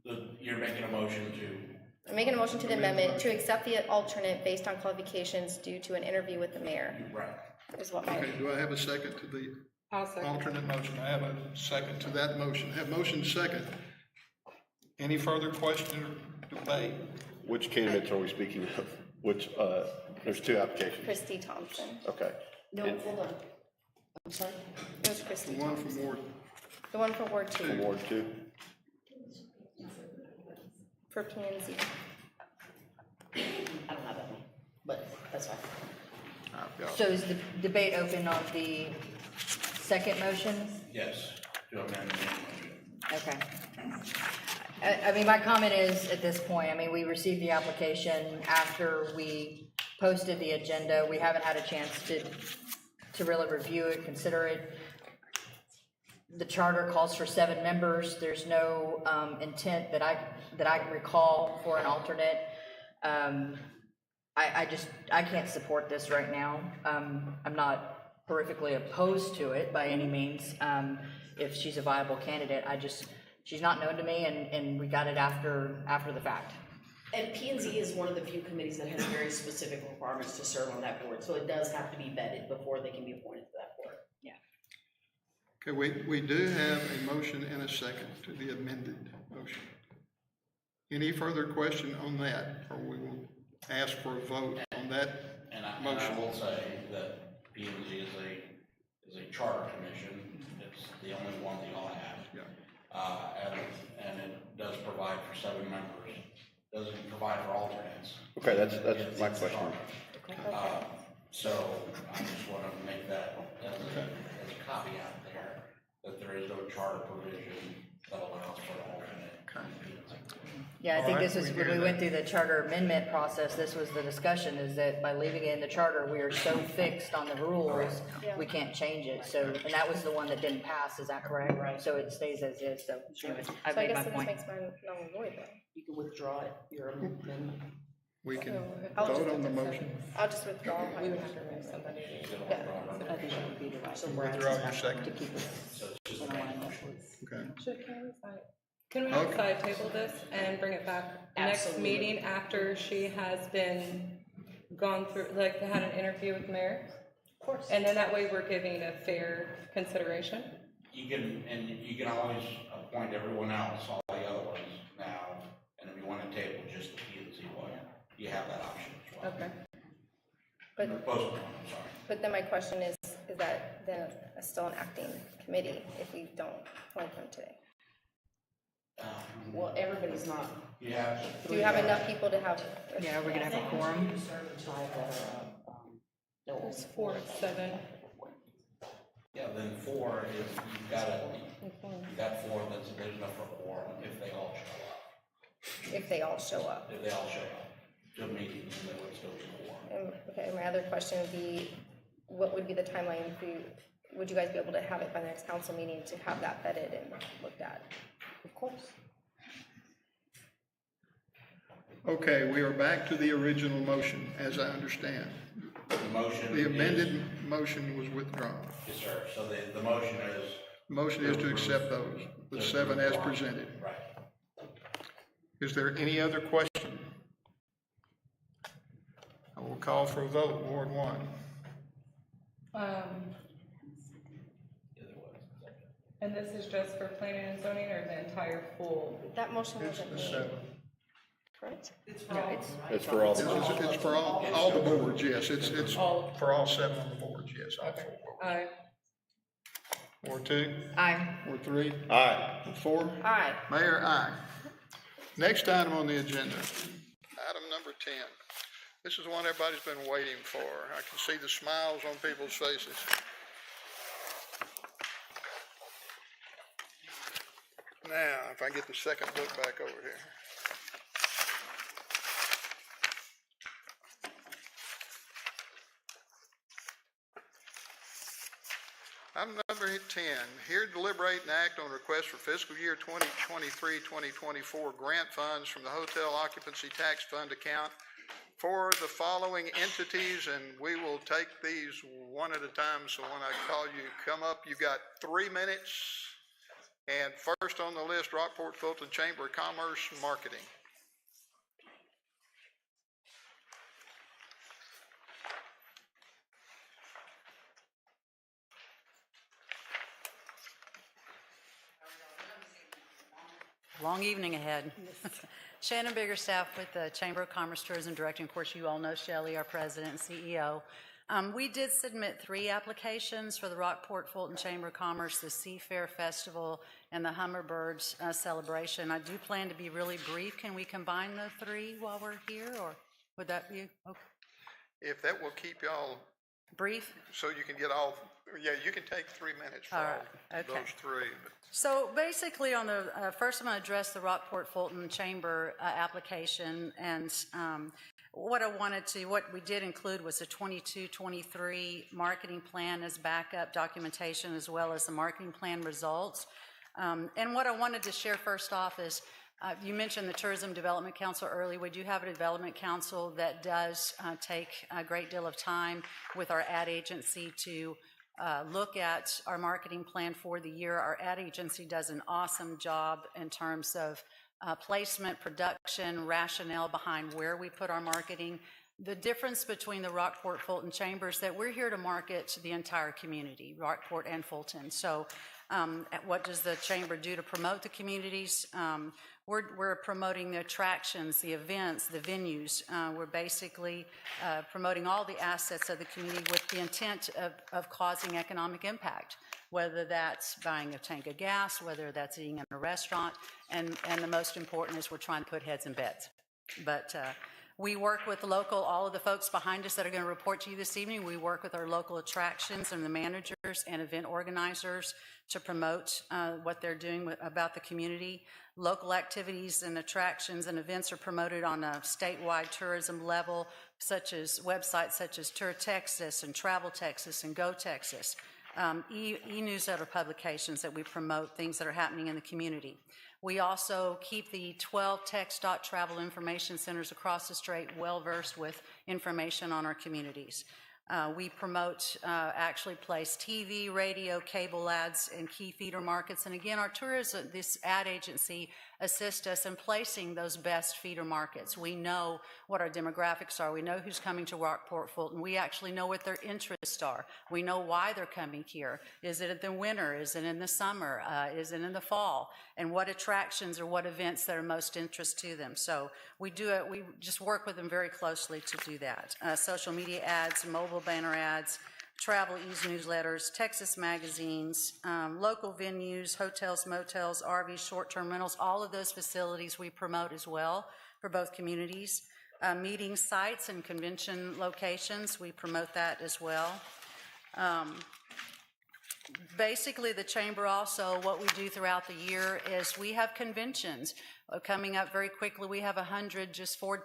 So you're making a motion to, I'm making a motion to the amendment to accept the alternate based on qualifications due to an interview with the mayor, right, is what my, Okay, do I have a second to the I'll second. alternate motion? I have a second to that motion. Have motion second. Any further question or debate? Which candidates are we speaking of? Which, there's 2 applications. Christy Thompson. Okay. No, hold on. I'm sorry? It was Christy The one Thompson. from Ward, The one for Ward From 2, Ward 2. for P and Z. I don't have that one, but that's fine. I've got So is the debate open on the second motion? yes, to amend the motion. Okay. I mean, my comment is, at this point, I mean, we received the application after we posted the agenda. We haven't had a chance to really review it, consider it. The charter calls for 7 members. There's no intent that I can recall for an alternate. I can't support this right now. I'm not horrifically opposed to it by any means. If she's a viable candidate, she's not known to me, and we got it after the fact. And P and Z is one of the few committees that has very specific requirements to serve on that board, so it does have to be vetted before they can be appointed to that board. Okay, we do have a motion and a second to the amended motion. Any further question on that, or we will ask for a vote on that And I motion? will say that P and Z is a charter commission, it's the only one that y'all have. Yeah. And it does provide for 7 members, doesn't provide for alternates. Okay, that's It's my a question. charter. So I just want to make that as a caveat there, that there is no charter provision that allows for an alternate. Yeah, I think All right, this was, we when hear we went that. through the charter amendment process, this was the discussion, is that by leaving it in the charter, we are so fixed on the rules, we can't change it. So, and that was the one that didn't pass, is that correct? Right. So it stays as is, so anyways, I've So I made my guess this point. makes mine null and void then. You can withdraw it, your amendment. We can I'll just vote on the motion. I'll just withdraw. We would have to remove somebody. I think it would be the right So Withdraw your second. to keep it in alignment. Okay. Can we Okay. side table this and bring it back next Absolutely. meeting after she has been gone through, like, had an interview with the mayor? Of course. And then that way we're giving a fair consideration. You can always appoint everyone else, all the other ones now, and if you want to table just the P and Z one, you have that option as well. Okay. But, Postpone, I'm sorry. but then my question is that then it's still an acting committee if we don't appoint them today? Well, everybody's not. You have. Do you have enough people to have? Yeah, are we gonna have a quorum? There's 4 of 7. Yeah, then 4 is, you got 4, there's enough for a quorum if they all show up. If they all show up. If they all show up to a meeting, then it would still be a quorum. Okay, my other question would be, what would be the timeline if we, would you guys be able to have it by the next council meeting to have that vetted and looked at? Of course. Okay, we are back to the original motion, as I understand. The motion. The amended motion was withdrawn. Yes, sir. So the motion is. Motion is to accept those, the 7 as presented. Right. Is there any other question? I will call for a vote, Ward 1. And this is just for planning and zoning or the entire full? That motion It's wasn't the made, 7. correct? It's for all. It's for all the boards, yes, it's for all 7 of the boards, yes, all 4 boards. Aye. Ward 2? Aye. Ward 3? Aye. Ward 4? Aye. Mayor, aye. Next item on the agenda, item number 10. This is one everybody's been waiting for. I can see the smiles on people's faces. Now, if I get the second book back over here. Item number 10, here to deliberate and act on request for fiscal year 2023-2024 grant funds from the Hotel Occupancy Tax Fund account for the following entities, and we will take these one at a time, so when I call you, come up. You've got 3 minutes. And first on the list, Rockport Fulton Chamber of Commerce Marketing. Long evening ahead. Shannon Biggerstaff with the Chamber of Commerce Tourism Director. Of course, you all know Shelley, our president and CEO. We did submit 3 applications for the Rockport Fulton Chamber of Commerce, the Seafair Festival, and the Hummingbirds celebration. I do plan to be really brief. Can we combine the 3 while we're here, or would that be okay? If that will keep y'all Brief? so you can get all, yeah, you can take 3 minutes for All all right, okay. those 3. But So basically on the, first I'm going to address the Rockport Fulton Chamber application, and what we did include was a 22-23 marketing plan as backup documentation, as well as the marketing plan results. And what I wanted to share first off is, you mentioned the Tourism Development Council earlier. We do have a development council that does take a great deal of time with our ad agency to look at our marketing plan for the year. Our ad agency does an awesome job in terms of placement, production, rationale behind where we put our marketing. The difference between the Rockport Fulton Chambers that we're here to market the entire community, Rockport and Fulton. So what does the chamber do to promote the communities? We're promoting the attractions, the events, the venues. We're basically promoting all the assets of the community with the intent of causing economic impact, whether that's buying a tank of gas, whether that's eating in a restaurant, and the most important is we're trying to put heads in beds. But we work with all of the folks behind us that are going to report to you this evening. We work with our local attractions and the managers and event organizers to promote what they're doing about the community. Local activities and attractions and events are promoted on a statewide tourism level, such as websites such as Tour Texas and Travel Texas and Go Texas. E-newsletter publications that we promote things that are happening in the community. We also keep the 12 text.travel information centers across the state well-versed with information on our communities. We promote, actually place TV, radio, cable ads in key feeder markets. And again, our tourism, this ad agency assist us in placing those best feeder markets. We know what our demographics are. We know who's coming to Rockport Fulton. We actually know what their interests are. We know why they're coming here. Is it in the winter? Is it in the summer? Is it in the fall? And what attractions or what events that are most interest to them. So we just work with them very closely to do that. Social media ads, mobile banner ads, travel newsletters, Texas magazines, local venues, hotels, motels, RVs, short-term rentals, all of those facilities we promote as well for both communities. Meeting sites and convention locations, we promote that as well. Basically, the chamber also, what we do throughout the year is we have conventions. Coming up very quickly, we have 100 just Ford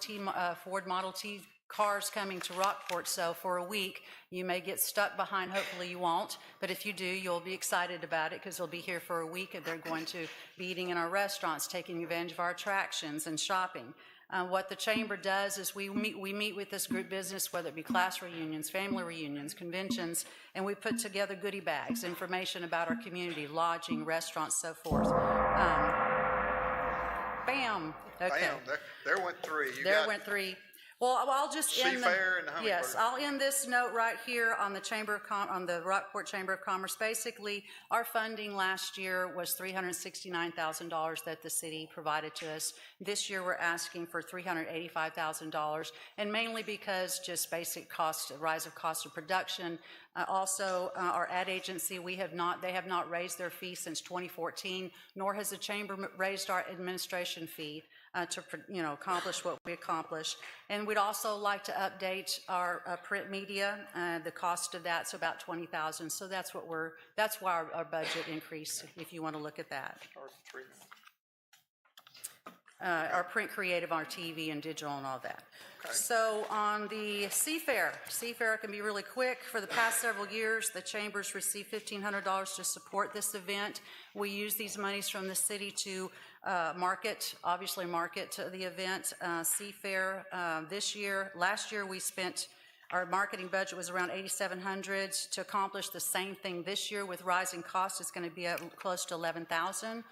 Model T cars coming to Rockport, so for a week you may get stuck behind. Hopefully you won't, but if you do, you'll be excited about it because they'll be here for a week and they're going to be eating in our restaurants, taking advantage of our attractions and shopping. What the chamber does is we meet with this group business, whether it be class reunions, family reunions, conventions, and we put together goodie bags, information about our community, lodging, restaurants, so forth. Bam. Okay. Bam, there went three. Went three. Well, I'll just end Seafair and Hummingbird. Yes, I'll end this note right here on the on the Rockport Chamber of Commerce. Basically, our funding last year was $369,000 that the city provided to us. This year, we're asking for $385,000, and mainly because just basic cost, rise of cost of production. Also, our ad agency, they have not raised their fee since 2014, nor has the chamber raised our administration fee to accomplish what we accomplish. And we'd also like to update our print media. The cost of that's about $20,000. So that's why our budget increased, if you want to look at that. Our print creative, our TV and digital and all that. Okay. So on the Seafair can be really quick. For the past several years, the chambers received $1,500 to support this event. We use these monies from the city to market the event. Seafair last year we spent, our marketing budget was around $8,700 to accomplish the same thing this year. With rising costs, it's going to be close to $11,000.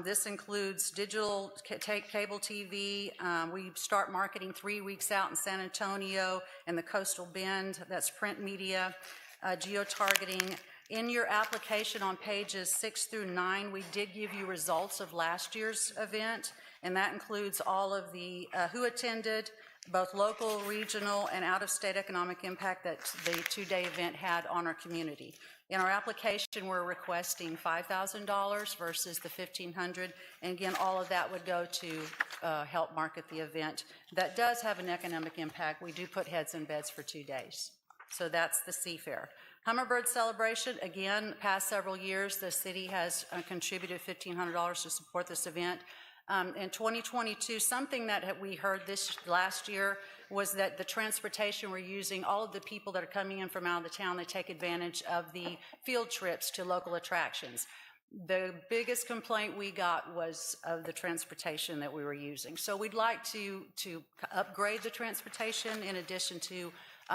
This includes digital cable TV. We start marketing 3 weeks out in San Antonio and the Coastal Bend. That's print media, geo-targeting. In your application on pages 6 through 9, we did give you results of last year's event, and that includes all of the who attended, both local, regional, and out-of-state economic impact that the two-day event had on our community. In our application, we're requesting $5,000 versus the $1,500, and again, all of that would go to help market the event. That does have an economic impact. We do put heads in beds for 2 days. So that's the Seafair. Hummingbird Celebration, again, past several years, the city has contributed $1,500 to support this event. In 2022, something that we heard this last year was that the transportation we're using, all of the people that are coming in from out of the town, they take advantage of the field trips to local attractions. The biggest complaint we got was of the transportation that we were using. So we'd like to upgrade the transportation in addition to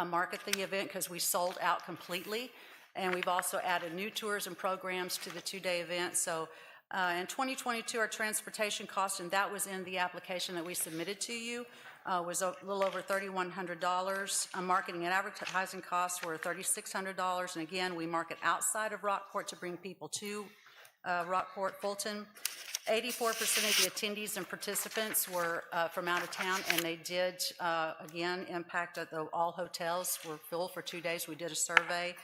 market the event, because we sold out completely. And we've also added new tours and programs to the two-day event. So in 2022, our transportation cost, and that was in the application that we submitted to you, was a little over $3,100. Marketing and advertising costs were $3,600. And again, we market outside of Rockport to bring people to Rockport Fulton. 84% of the attendees and participants were from out of town, and they did, again, impact all hotels were full for 2 days. We did a survey.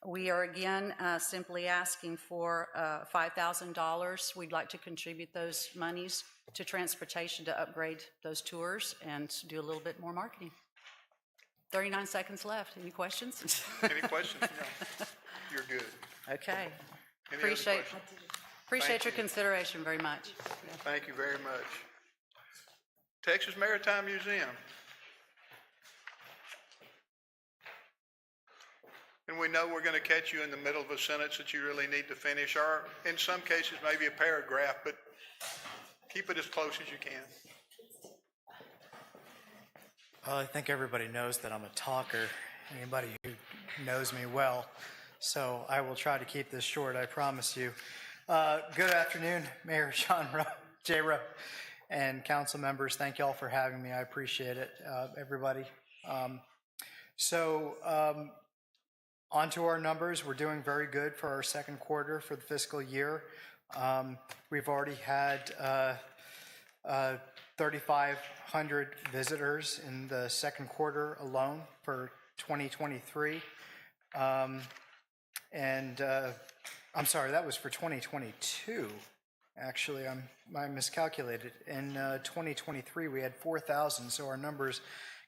We are, again, simply asking for $5,000. We'd like to contribute those monies to transportation to upgrade those tours and do a little bit more marketing. 39 seconds left. Any questions? Any questions? No. You're good. Okay. Any other questions? Appreciate your consideration very much. Thank you very much. Texas Maritime Museum. And we know we're going to catch you in the middle of a sentence that you really need to finish, or in some cases maybe a paragraph, but keep it as close as you can. Well, I think everybody knows that I'm a talker, anybody who knows me well, so I will try to keep this short, I promise you. Good afternoon, Mayor J-Ro and council members, thank you all for having me. I appreciate it, everybody. On to our numbers. We're doing very good for our second quarter for the fiscal year. We've already had 3,500 visitors in the second quarter alone for 2023. I'm sorry, that was for 2022. Actually, I miscalculated. In 2023, we had 4,000, so our numbers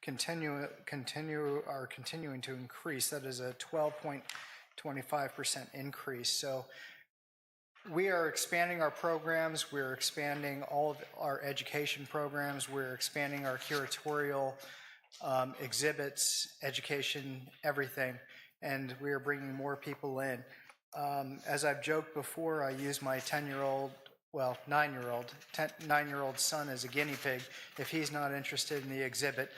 are continuing to increase. That is a 12.25% increase. So we are expanding our programs. We're expanding all of our education programs. We're expanding our curatorial exhibits, education, everything, and we are bringing more people in. As I've joked before, I use my 9-year-old son as a guinea pig. If he's not interested in the exhibit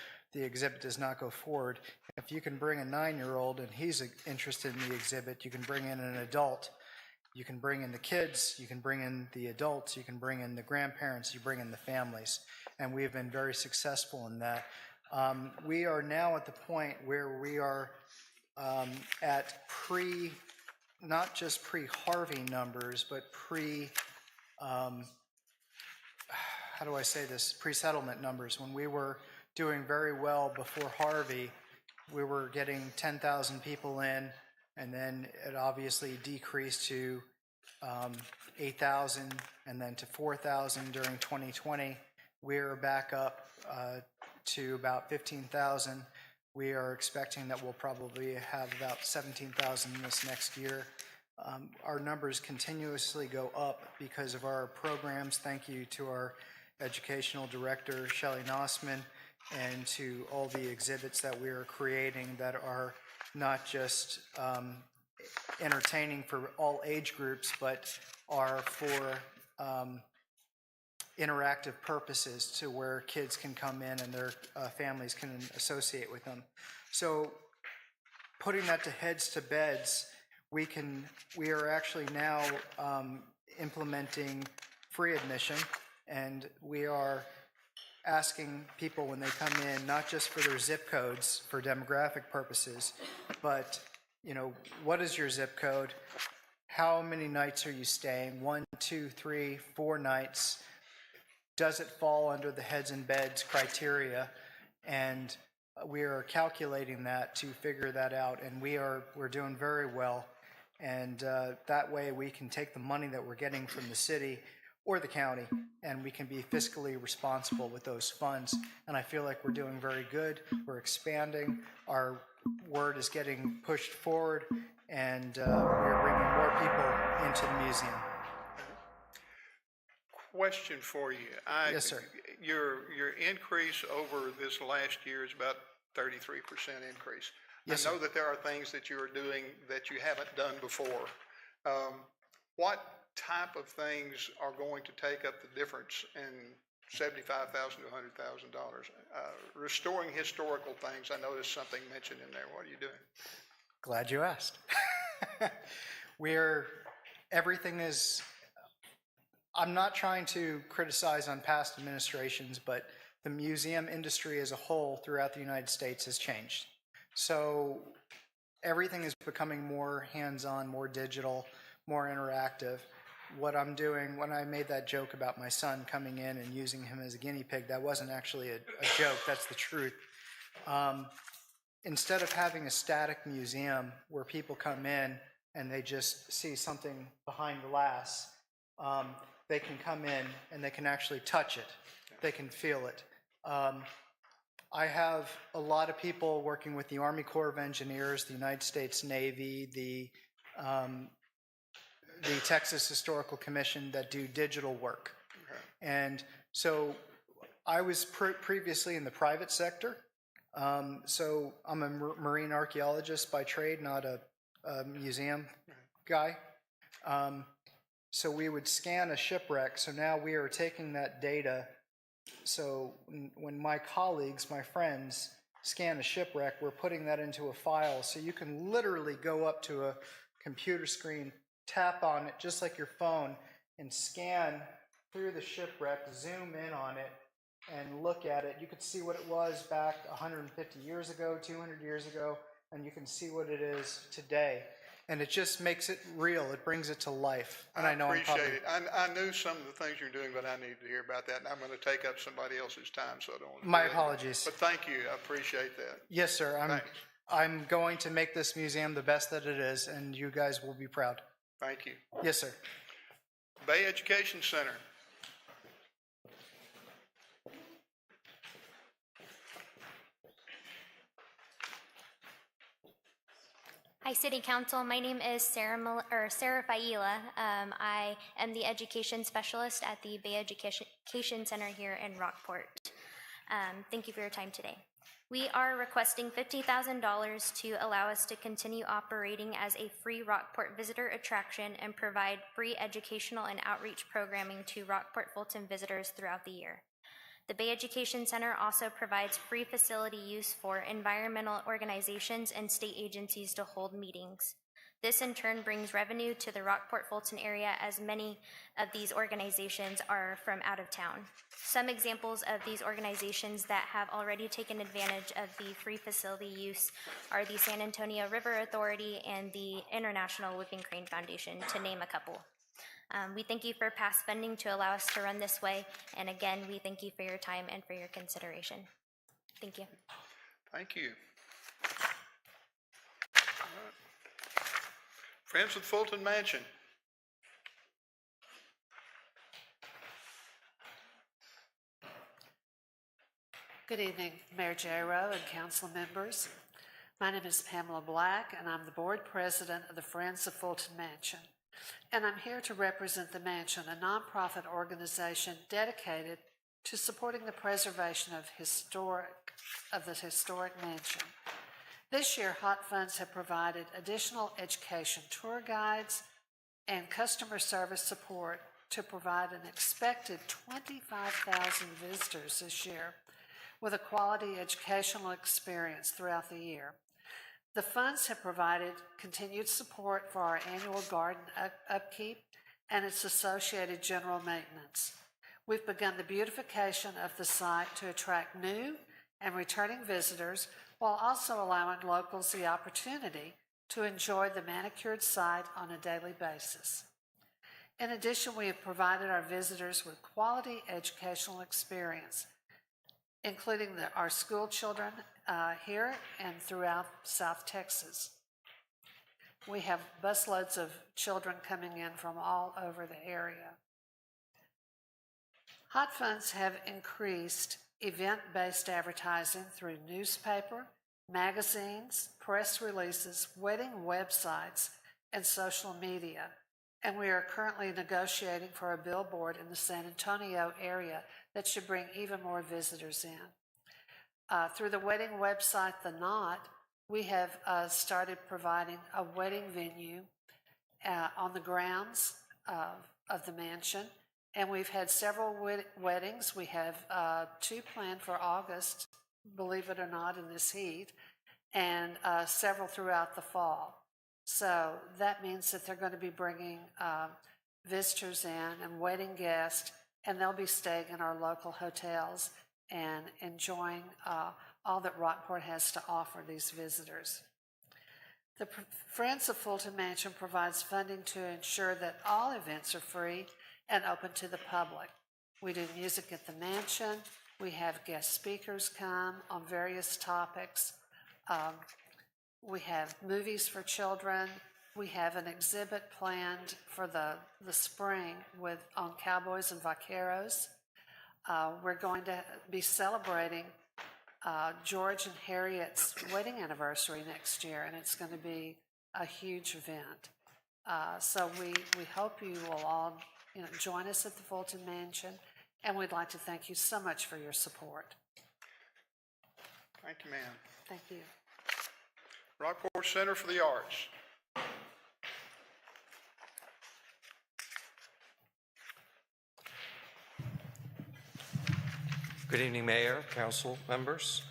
does not go forward. If you can bring a 9-year-old and he's interested in the exhibit, you can bring in an adult. You can bring in the kids, you can bring in the adults, you can bring in the grandparents, you bring in the families. And we have been very successful in that. We are now at the point where we are at not just pre-Harvey numbers, but how do I say this, pre-settlement numbers. When we were doing very well before Harvey, we were getting 10,000 people in, and then it obviously decreased to 8,000 and then to 4,000 during 2020. We're back up to about 15,000. We are expecting that we'll probably have about 17,000 this next year. Our numbers continuously go up because of our programs. Thank you to our educational director, Shelley Nossman, and to all the exhibits that we are creating that are not just entertaining for all age groups, but are for interactive purposes to where kids can come in and their families can associate with them. So putting that to heads to beds, we are actually now implementing free admission, and we are asking people when they come in, not just for their zip codes for demographic purposes, but, you know, what is your zip code? How many nights are you staying? 1, 2, 3, 4 nights? Does it fall under the heads and beds criteria? And we are calculating that to figure that out, and we're doing very well. And that way we can take the money that we're getting from the city or the county, and we can be fiscally responsible with those funds. And I feel like we're doing very good. We're expanding. Our word is getting pushed forward, and we're bringing more people into the museum. Question for you. Yes, sir. Your increase over this last year is about 33% increase. Yes, I know sir. that there are things that you are doing that you haven't done before. What type of things are going to take up the difference in $75,000 to $100,000? Restoring historical things, I noticed something mentioned in there. What are you doing? Glad you asked. I'm not trying to criticize on past administrations, but the museum industry as a whole throughout the United States has changed. So everything is becoming more hands-on, more digital, more interactive. What I'm doing, when I made that joke about my son coming in and using him as a guinea pig, that wasn't actually a joke, that's the truth. Instead of having a static museum where people come in and they just see something behind glass, they can come in and they can actually touch it. They can feel it. I have a lot of people working with the Army Corps of Engineers, the United States Navy, the Texas Historical Commission that do digital work. Okay. And so I was previously in the private sector. So I'm a marine archaeologist by trade, not a museum guy. So we would scan a shipwreck. So now we are taking that data. So when my colleagues, my friends, scan a shipwreck, we're putting that into a file. So you can literally go up to a computer screen, tap on it just like your phone, and scan through the shipwreck, zoom in on it, and look at it, you could see what it was back 150 years ago, 200 years ago, and you can see what it is today. And it just makes it real. It brings it to life. And I know I'm probably... appreciate it. I knew some of the things you're doing, but I need to hear about that, and I'm going to take up somebody else's time, so I don't want to. My apologies. But thank you. I appreciate that. Yes, sir. Thanks. I'm going to make this museum the best that it is, and you guys will be proud. Thank you. Yes, sir. Bay Education Center. Hi, City Council. My name is Sarah Faila. I am the Education Specialist at the Bay Education Center here in Rockport. Thank you for your time today. We are requesting $50,000 to allow us to continue operating as a free Rockport visitor attraction and provide free educational and outreach programming to Rockport Fulton visitors throughout the year. The Bay Education Center also provides free facility use for environmental organizations and state agencies to hold meetings. This in turn brings revenue to the Rockport Fulton area, as many of these organizations are from out of town. Some examples of these organizations that have already taken advantage of the free facility use are the San Antonio River Authority and the International Whipping Crane Foundation, to name a couple. We thank you for past funding to allow us to run this way, and again, we thank you for your time and for your consideration. Thank you. Thank you. Friends of Fulton Mansion. Good evening, Mayor Jarrow and council members. My name is Pamela Black, and I'm the board president of the Friends of Fulton Mansion. And I'm here to represent the Mansion, a nonprofit organization dedicated to supporting the preservation of the historic mansion. This year, Hot Funds have provided additional education tour guides and customer service support to provide an expected 25,000 visitors this year with a quality educational experience throughout the year. The funds have provided continued support for our annual garden upkeep and its associated general maintenance. We've begun the beautification of the site to attract new and returning visitors, while also allowing locals the opportunity to enjoy the manicured site on a daily basis. In addition, we have provided our visitors with quality educational experience, including our school children here and throughout South Texas. We have busloads of children coming in from all over the area. Hot Funds have increased event-based advertising through newspaper, magazines, press releases, wedding websites, and social media. And we are currently negotiating for a billboard in the San Antonio area that should bring even more visitors in. Through the wedding website, The Knot, we have started providing a wedding venue on the grounds of the mansion. And we've had several weddings. We have 2 planned for August, believe it or not, in this heat, and several throughout the fall. So that means that they're going to be bringing visitors in and wedding guests, and they'll be staying in our local hotels and enjoying all that Rockport has to offer these visitors. The Friends of Fulton Mansion provides funding to ensure that all events are free and open to the public. We do music at the mansion. We have guest speakers come on various topics. We have movies for children. We have an exhibit planned for the spring on cowboys and vaqueros. We're going to be celebrating George and Harriet's wedding anniversary next year, and it's going to be a huge event. So we hope you will all join us at the Fulton Mansion, and we'd like to thank you so much for your support. Thank you, ma'am. Thank you. Rockport Center for the Arts. Good evening, Mayor, council members.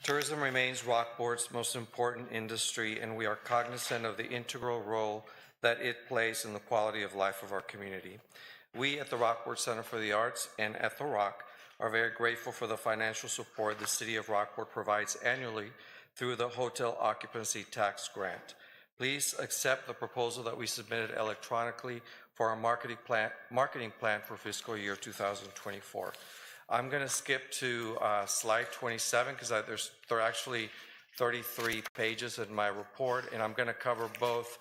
Tourism remains Rockport's most important industry, and we are cognizant of the integral role that it plays in the quality of life of our community. We at the Rockport Center for the Arts and at The Rock are very grateful for the financial support the City of Rockport provides annually through the Hotel Occupancy Tax Grant. Please accept the proposal that we submitted electronically for our marketing plan for fiscal year 2024. I'm going to skip to slide 27 because there are actually 33 pages in my report, and I'm going to cover both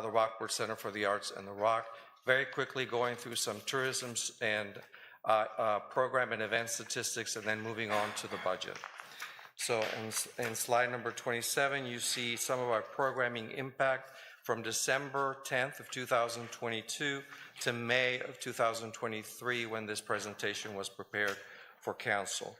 the Rockport Center for the Arts and The Rock. Very quickly going through some tourism and program and event statistics, and then moving on to the budget. So in slide number 27, you see some of our programming impact from December 10th of 2022 to May of 2023 when this presentation was prepared for council.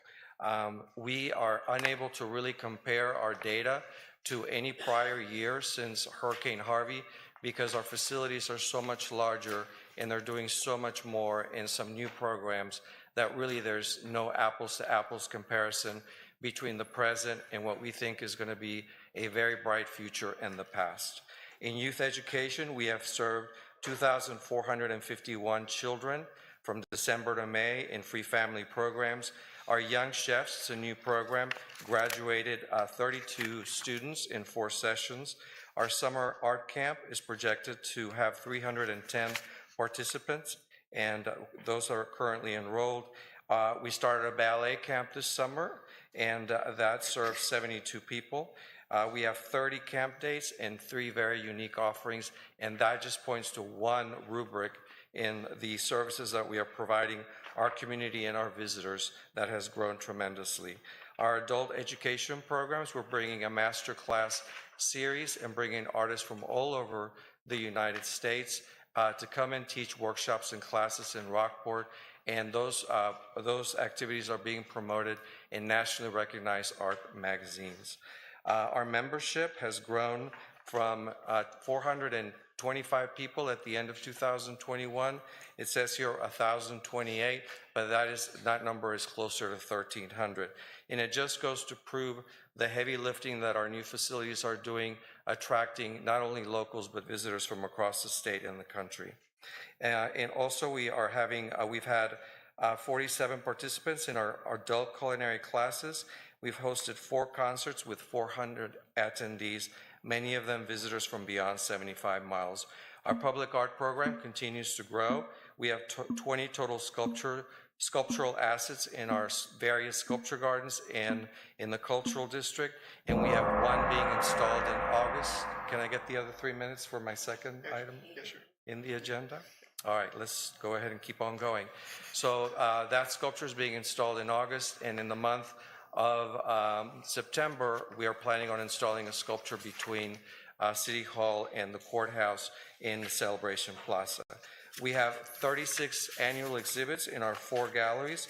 We are unable to really compare our data to any prior year since Hurricane Harvey because our facilities are so much larger and they're doing so much more in some new programs that really there's no apples to apples comparison between the present and what we think is going to be a very bright future in the past. In youth education, we have served 2,451 children from December to May in free family programs. Our Young Chefs, it's a new program, graduated 32 students in 4 sessions. Our summer art camp is projected to have 310 participants, and those are currently enrolled. We started a ballet camp this summer, and that serves 72 people. We have 30 camp dates and 3 very unique offerings, and that just points to one rubric in the services that we are providing our community and our visitors that has grown tremendously. Our adult education programs, we're bringing a master class series and bringing artists from all over the United States to come and teach workshops and classes in Rockport, and those activities are being promoted in nationally recognized art magazines. Our membership has grown from 425 people at the end of 2021. It says here 1,028, but that number is closer to 1,300. And it just goes to prove the heavy lifting that our new facilities are doing, attracting not only locals but visitors from across the state and the country. And also we've had 47 participants in our adult culinary classes. We've hosted 4 concerts with 400 attendees, many of them visitors from beyond 75 miles. Our public art program continues to grow. We have 20 total sculptural assets in our various sculpture gardens and in the cultural district, and we have 1 being installed in August. Can I get the other 3 minutes for my second item in the agenda? All right, let's go ahead and keep on going. So that sculpture is being installed in August, and in the month of September, we are planning on installing a sculpture between City Hall and the courthouse in the Celebration Plaza. We have 36 annual exhibits in our 4 galleries.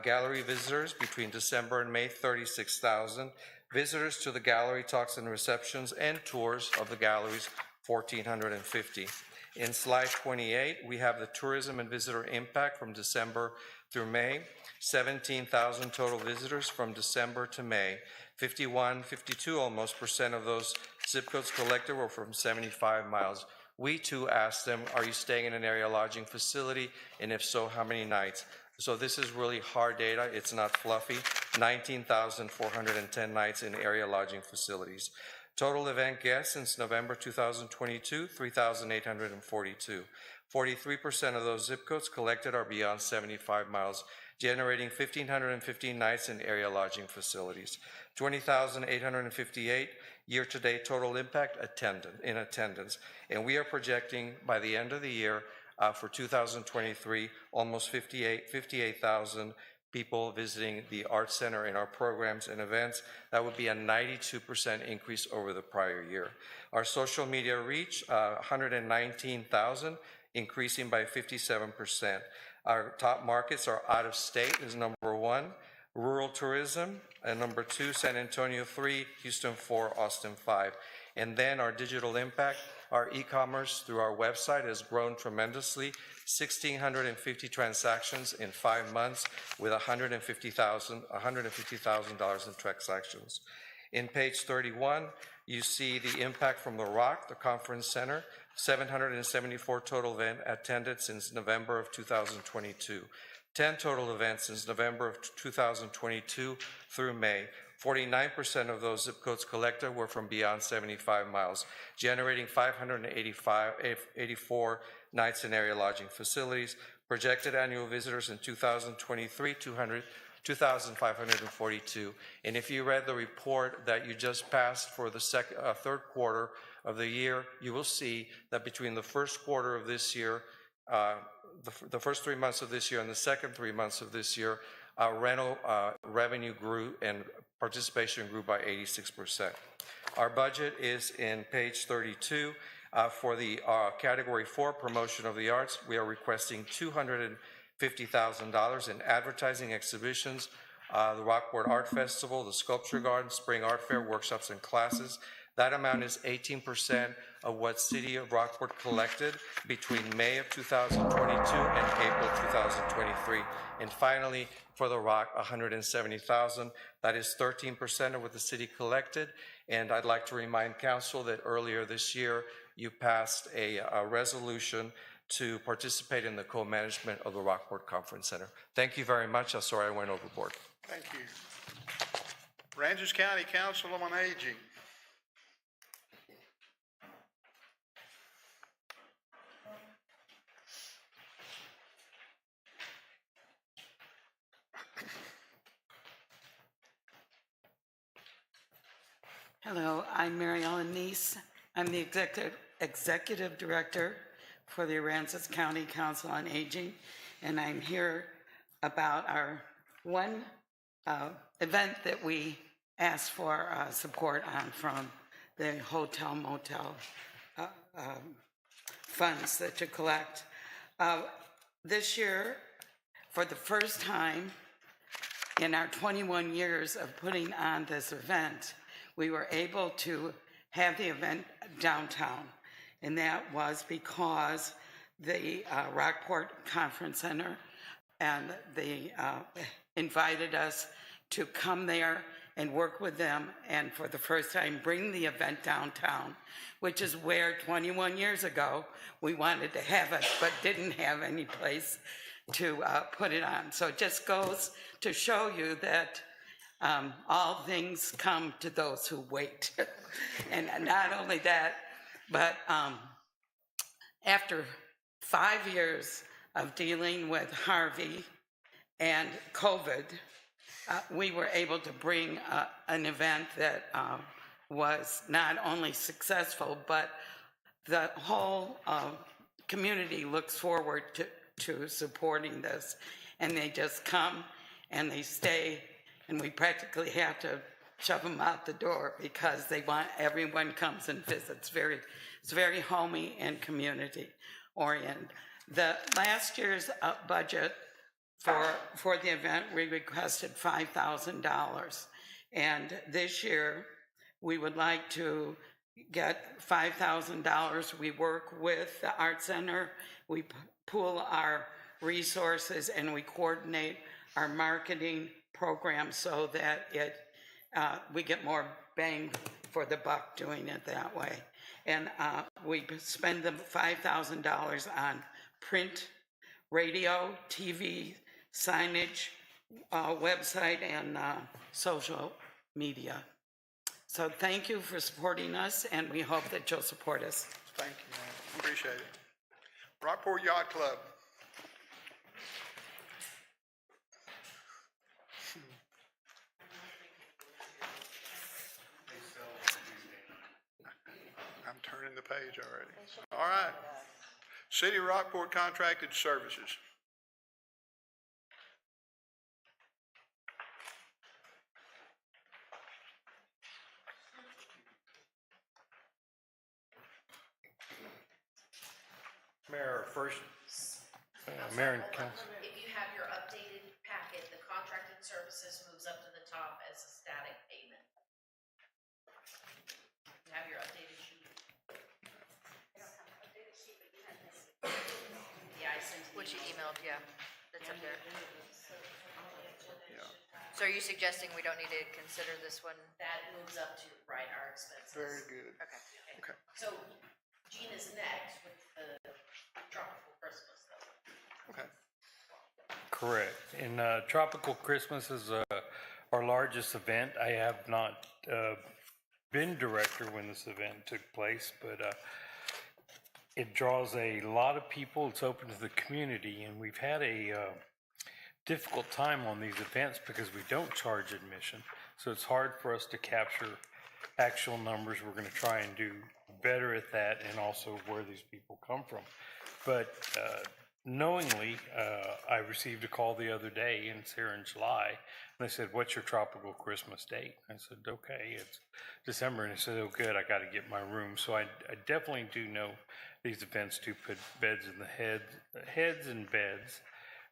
Gallery visitors between December and May, 36,000. Visitors to the gallery, talks and receptions, and tours of the galleries, 1,450. In slide 28, we have the tourism and visitor impact from December through May. 17,000 total visitors from December to May. 52 almost % of those zip codes collected were from 75 miles. We too asked them, are you staying in an area lodging facility? And if so, how many nights? So this is really hard data. It's not fluffy. 19,410 nights in area lodging facilities. Total event guests since November 2022, 3,842. 43% of those zip codes collected are beyond 75 miles, generating 1,515 nights in area lodging facilities. 20,858 year-to-date total impact in attendance. And we are projecting by the end of the year for 2023, almost 58,000 people visiting the Arts Center in our programs and events. That would be a 92% increase over the prior year. Our social media reach, 119,000, increasing by 57%. Our top markets are out of state is number 1, rural tourism, and number 2, San Antonio 3, Houston 4, Austin 5. And then our digital impact, our e-commerce through our website has grown tremendously, 1,650 transactions in 5 months with $150,000 in transactions. In page 31, You see the impact from the Rock, the conference center, 774 total event attended since November of 2022. 10 total events since November of 2022 through May. 49% of those zip codes collected were from beyond 75 miles, generating 584 nights in area lodging facilities. Projected annual visitors in 2023, 2,542. And if you read the report that you just passed for the third quarter of the year, you will see that between the first quarter of this year, the first 3 months of this year and the second 3 months of this year, rental revenue grew and participation grew by 86%. Our budget is in page 32. For the Category 4 Promotion of the Arts, we are requesting $250,000 in advertising exhibitions, the Rockport Art Festival, the Sculpture Garden, Spring Art Fair, workshops and classes. That amount is 18% of what City of Rockport collected between May of 2022 and April 2023. And finally, for the Rock, $170,000. That is 13% of what the city collected. And I'd like to remind council that earlier this year, you passed a resolution to participate in the co-management of the Rockport Conference Center. Thank you very much. I'm sorry I went overboard. Thank you. Aransas County Council on Aging. Hello, I'm Mary Ellen Neese. I'm the executive director for the Aransas County Council on Aging, and I'm here about our one event that we asked for support on from the hotel motel funds that you collect. This year, for the first time in our 21 years of putting on this event, we were able to have the event downtown. And that was because the Rockport Conference Center and they invited us to come there and work with them and for the first time bring the event downtown, which is where 21 years ago we wanted to have it but didn't have any place to put it on. So it just goes to show you that all things come to those who wait. And not only that, but after 5 years of dealing with Harvey and COVID, we were able to bring an event that was not only successful, but the whole community looks forward to supporting this. And they just come and they stay, and we practically have to shove them out the door because they want everyone comes and visits. It's very homey and community oriented. The last year's budget for the event, we requested $5,000. And this year, we would like to get $5,000. We work with the Art Center. We pool our resources and we coordinate our marketing program so that we get more bang for the buck doing it that way. And we spend the $5,000 on print, radio, TV, signage, website, and social media. So thank you for supporting us, and we hope that you'll support us. Thank you, man. Appreciate it. Rockport Yacht Club. I'm turning the page already. All right. City of Rockport Contracted Services. Mayor, first, Mayor and Council. If you have your updated packet, the contracted services moves up to the top as a static payment. You have your updated sheet. Yeah, I sent it. Which you emailed, yeah, that's up there. Yeah. So are you suggesting we don't need to consider this one? That moves up to, right, our expenses. Very good. Okay. Okay. So Gina's next with the tropical Christmas though. Okay. Correct. And Tropical Christmas is our largest event. I have not been director when this event took place, but it draws a lot of people. It's open to the community, and we've had a difficult time on these events because we don't charge admission. So it's hard for us to capture actual numbers. We're going to try and do better at that, and also where these people come from. But knowingly, I received a call the other day, and it's here in July, and they said, "What's your tropical Christmas date?" I said, "Okay, it's December." And they said, "Oh, good, I got to get my room." So I definitely do know these events do put beds in the heads and beds,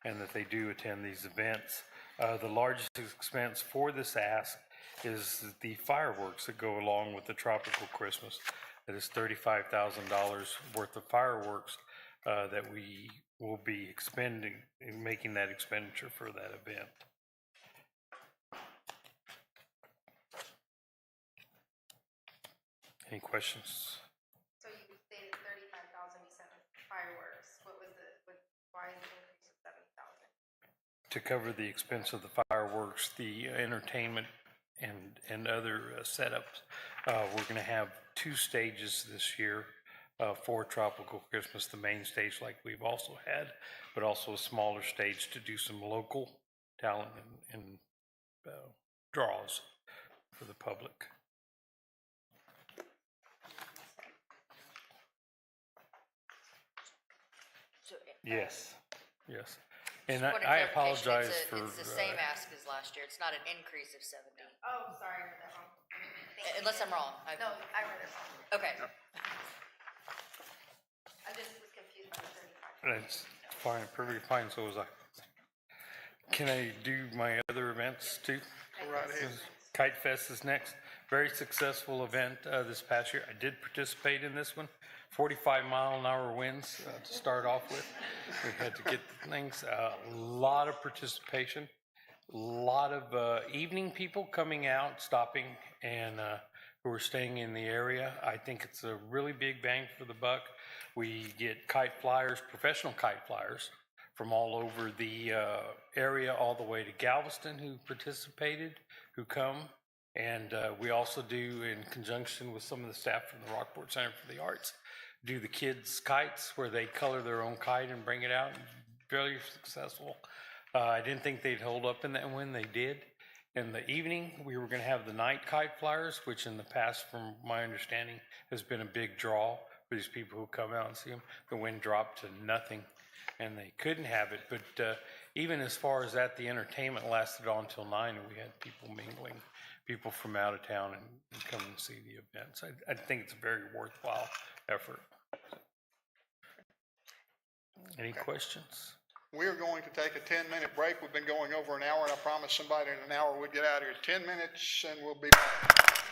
and that they do attend these events. The largest expense for this ask is the fireworks that go along with the tropical Christmas. That is $35,000 worth of fireworks that we will be expending, making that expenditure for that event. Any questions? So you stated 35,000, you said fireworks. What was why the increase of 7,000? To cover the expense of the fireworks, the entertainment, and other setups. We're going to have 2 stages this year for Tropical Christmas, the main stage like we've also had, but also a smaller stage to do some local talent and draws for the public. Yes, yes. And Just point of I clarification, apologize for... It's the same ask as last year. It's not an increase of 70. Oh, sorry, I read that wrong. Thank you. Unless I'm wrong. No, I read it wrong. Okay. I just was confused by the 35. That's fine, perfectly fine, so was I. Can I do my other events too? Go right ahead. Kite Fest is next. Very successful event this past year. I did participate in this one. 45-mile-an-hour winds to start off with. We had to get things. A lot of participation. A lot of evening people coming out, stopping, and who are staying in the area. I think it's a really big bang for the buck. We get kite flyers, professional kite flyers, from all over the area, all the way to Galveston, who participated, who come. And we also do, in conjunction with some of the staff from the Rockport Center for the Arts, do the kids' kites, where they color their own kite and bring it out. Very successful. I didn't think they'd hold up in that when they did. In the evening, we were going to have the night kite flyers, which in the past, from my understanding, has been a big draw for these people who come out and see them. The wind dropped to nothing, and they couldn't have it. But even as far as that, the entertainment lasted on until 9, and we had people mingling, people from out of town, and come and see the events. I think it's a very worthwhile effort. Any questions? We're going to take a 10-minute break. We've been going over an hour, and I promised somebody in an hour we'd get out of here. 10 minutes, and we'll be back.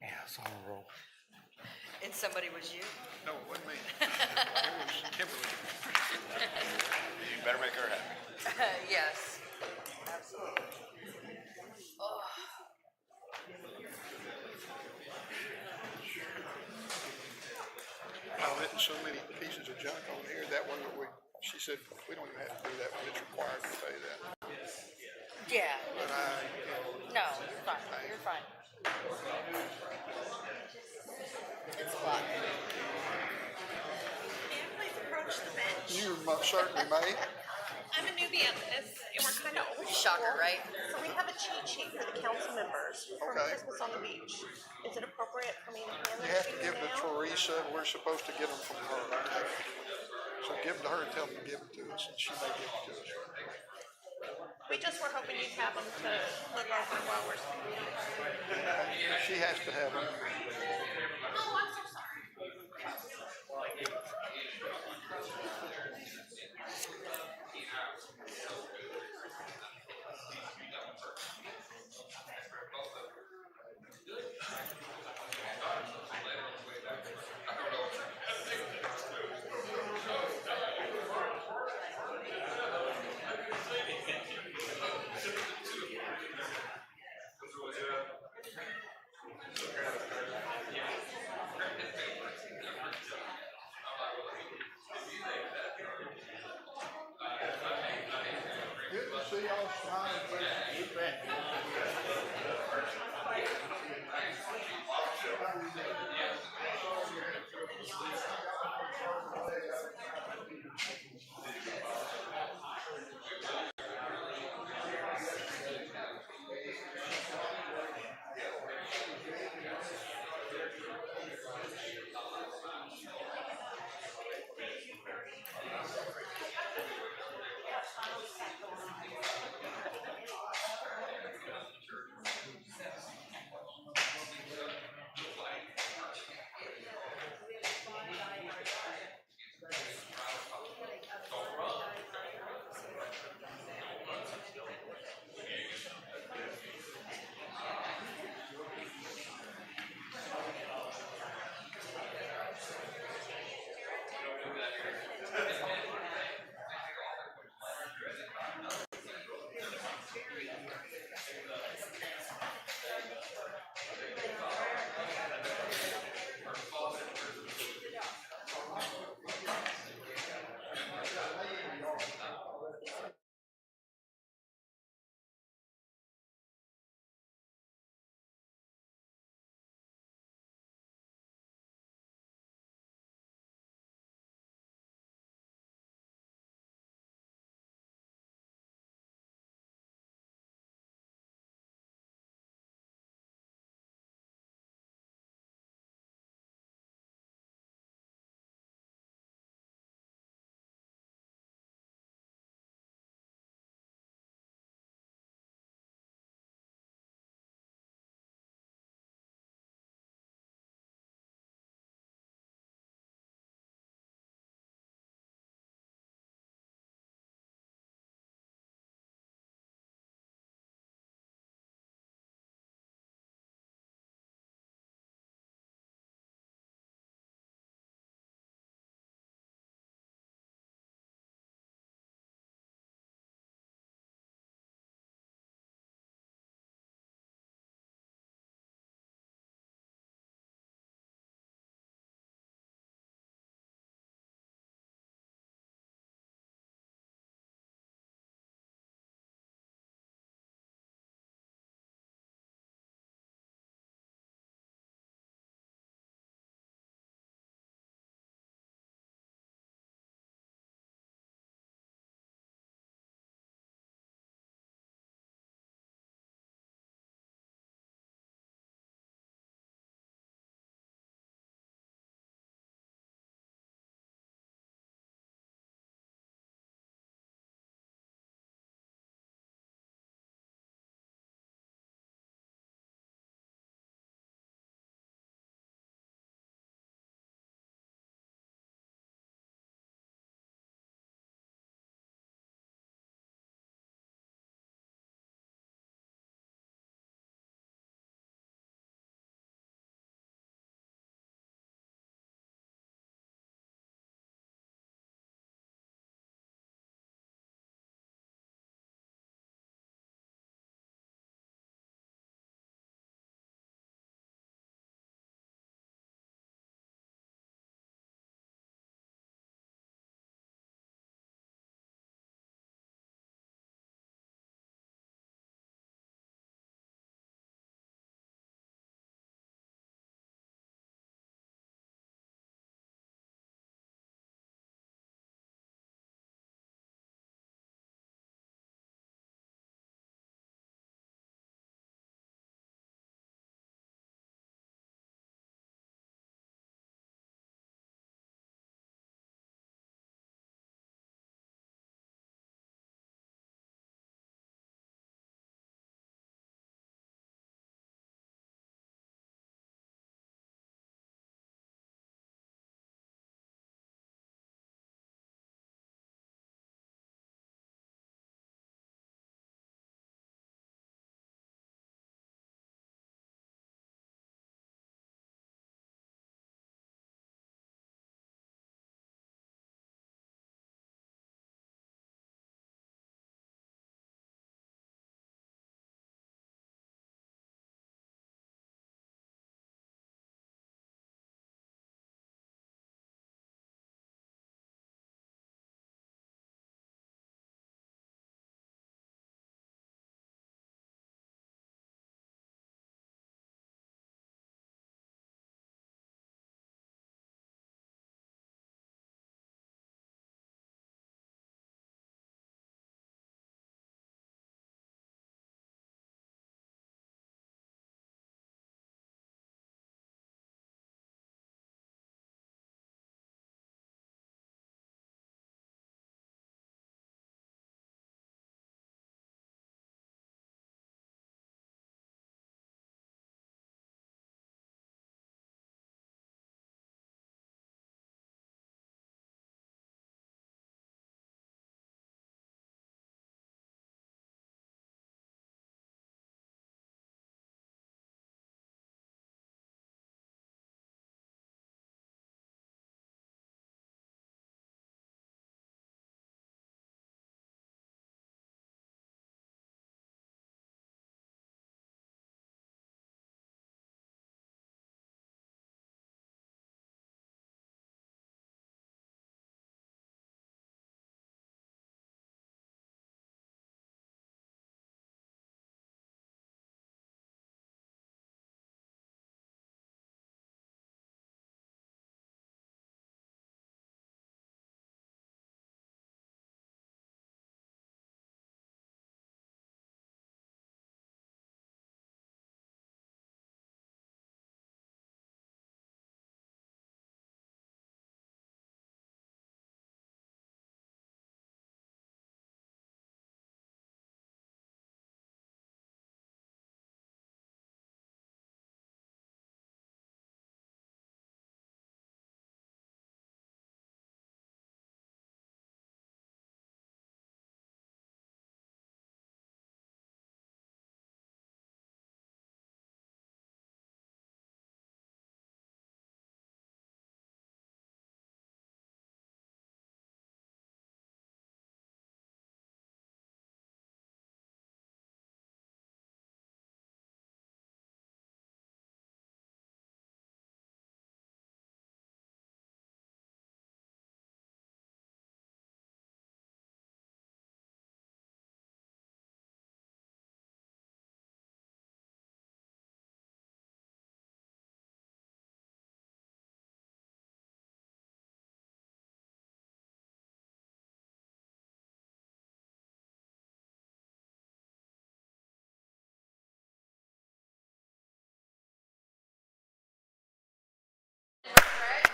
Yeah, it's on a roll. And somebody was you? No, it wasn't me. It was Kimberly. You better make her happy. Yes. Absolutely. Oh. I've written so many pieces of junk on here. That one that she said, we don't even have to do that one. It's required to pay that. Yeah. But No, you're fine. You're fine. It's a lot. Please approach the bench. you certainly may. I'm a newbie at this, and we're kind of old. Shocker, right? So we have a cheat sheet for the council members from Okay. Christmas on the Beach. Is it appropriate for me to hand You that have to to you give them to now? Teresa. We're supposed to get them from her. So give them to her and tell them to give them to us, and she may give them to us. We just were hoping you'd have them to look over while we're speaking. She has to have them. Oh, I'm so sorry.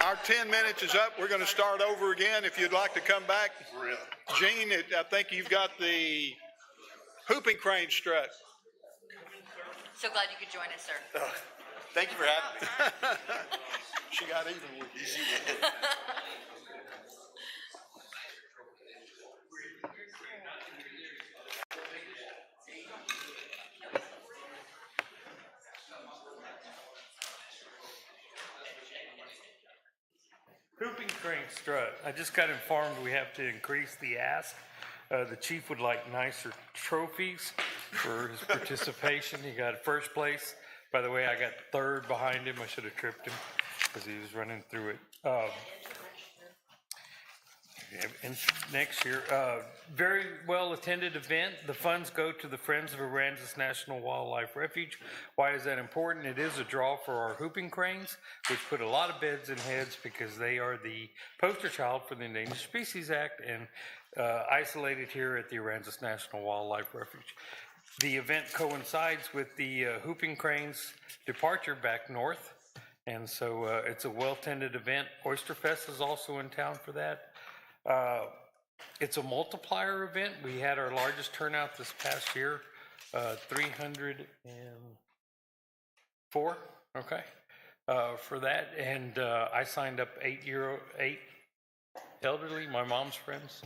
Our 10 minutes is up. We're going to start over again. If you'd like to come back. Gene, I think you've got the hooping crane strut. So glad you could join us, sir. Thank you for having me. She got even with you. Hooping crane strut. I just got informed we have to increase the ask. The chief would like nicer trophies for his participation. He got first place. By the way, I got third behind him. I should have tripped him because he was running through it. And next year, very well attended event. The funds go to the Friends of Aransas National Wildlife Refuge. Why is that important? It is a draw for our hooping cranes, which put a lot of beds in heads because they are the poster child for the Endangered Species Act and isolated here at the Aransas National Wildlife Refuge. The event coincides with the hooping cranes departure back north, and so it's a well-attended event. Oyster Fest is also in town for that. It's a multiplier event. We had our largest turnout this past year, 304, okay, for that. And I signed up 8 elderly, my mom's friends,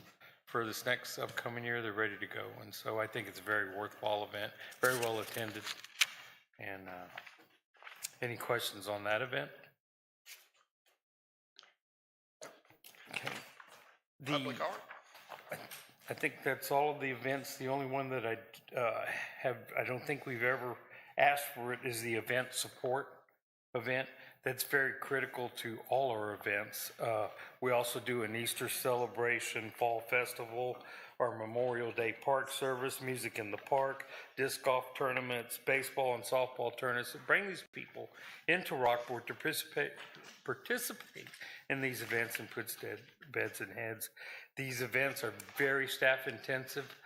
for this next upcoming year. They're ready to go. And so I think it's a very worthwhile event, very well attended. And any questions on that event? Okay. Public art? I think that's all of the events. The only one that I don't think we've ever asked for it is the event support event. That's very critical to all our events. We also do an Easter celebration, fall festival, our Memorial Day park service, music in the park, disc golf tournaments, baseball and softball tournaments. Bring these people into Rockport to participate in these events and put beds in heads. These events are very staff intensive.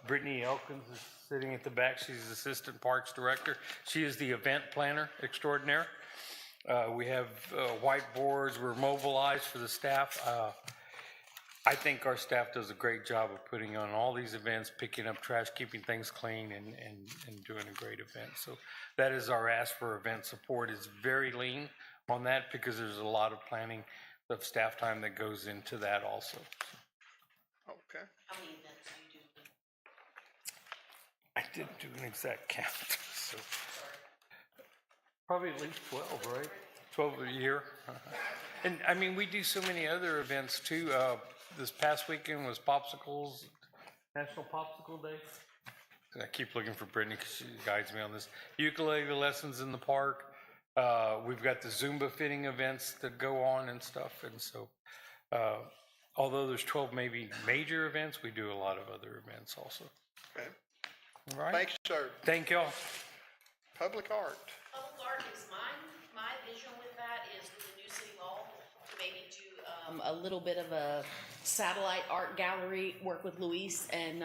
Brittany Elkins is sitting at the back. She's Assistant Parks Director. She is the event planner extraordinaire. We have whiteboards. We're mobilized for the staff. I think our staff does a great job of putting on all these events, picking up trash, keeping things clean, and doing a great event. So that is our ask for event support. It's very lean on that because there's a lot of planning of staff time that goes into that also. Okay. How many events do you do? I didn't do an exact count, so probably at least 12, right? 12 a year. And I mean, we do so many other events too. This past weekend was Popsicles, National Popsicle Day. I keep looking for Brittany because she guides me on this. Ukulele lessons in the park. We've got the Zumba fitting events that go on and stuff. And so, although there's 12 maybe major events, we do a lot of other events also. Okay. All right. Thanks, sir. Thank y'all. Public art. Public art is my vision with that is with the new city hall to maybe do a little bit of a satellite art gallery, work with Luis, and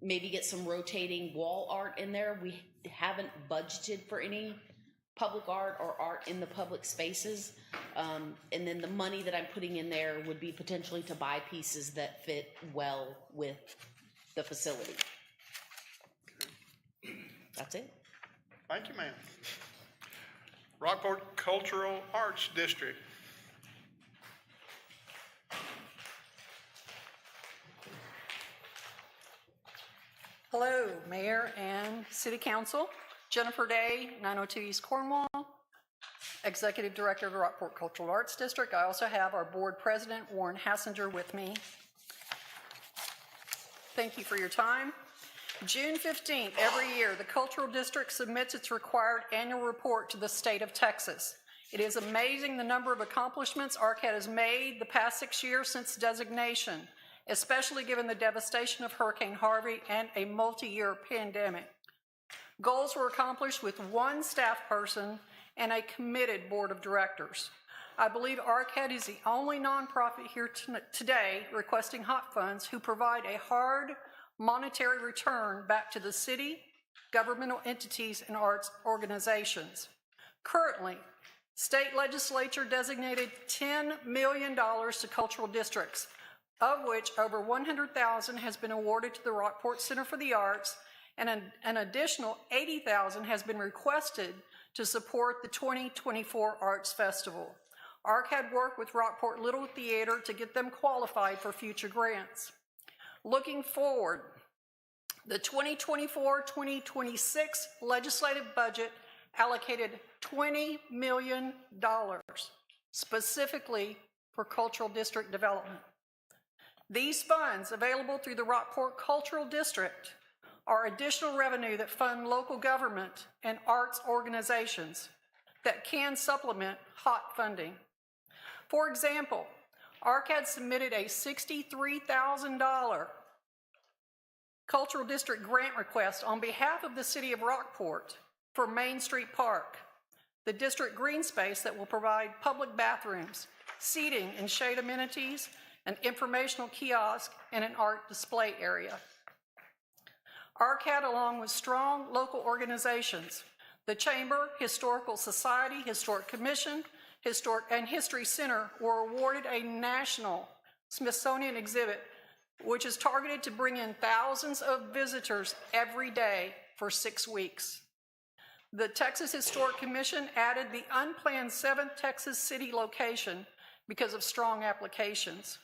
maybe get some rotating wall art in there. We haven't budgeted for any public art or art in the public spaces. And then the money that I'm putting in there would be potentially to buy pieces that fit well with the facility. That's it. Thank you, ma'am. Rockport Cultural Arts District. Hello, Mayor and City Council. Jennifer Day, 902 East Cornwall, Executive Director of the Rockport Cultural Arts District. I also have our Board President, Warren Hassinger, with me. Thank you for your time. June 15th, every year, the Cultural District submits its required annual report to the state of Texas. It is amazing the number of accomplishments ARCAD has made the past 6 years since designation, especially given the devastation of Hurricane Harvey and a multi-year pandemic. Goals were accomplished with one staff person and a committed board of directors. I believe ARCAD is the only nonprofit here today requesting hot funds who provide a hard monetary return back to the city, governmental entities, and arts organizations. Currently, State legislature designated $10 million to cultural districts, of which over $100,000 has been awarded to the Rockport Center for the Arts, and an additional $80,000 has been requested to support the 2024 Arts Festival. ARC had worked with Rockport Little Theater to get them qualified for future grants. Looking forward, the 2024-2026 legislative budget allocated $20 million specifically for cultural district development. These funds, available through the Rockport Cultural District, are additional revenue that fund local government and arts organizations that can supplement HOT funding. For example, ARC had submitted a $63,000 cultural district grant request on behalf of the city of Rockport for Main Street Park, the district green space that will provide public bathrooms, seating and shade amenities, an informational kiosk, and an art display area. ARCAD, along with strong local organizations, the Chamber, Historical Society, Historic Commission, and History Center, were awarded a national Smithsonian exhibit, which is targeted to bring in thousands of visitors every day for 6 weeks. The Texas Historic Commission added the unplanned 7th Texas City location because of strong applications.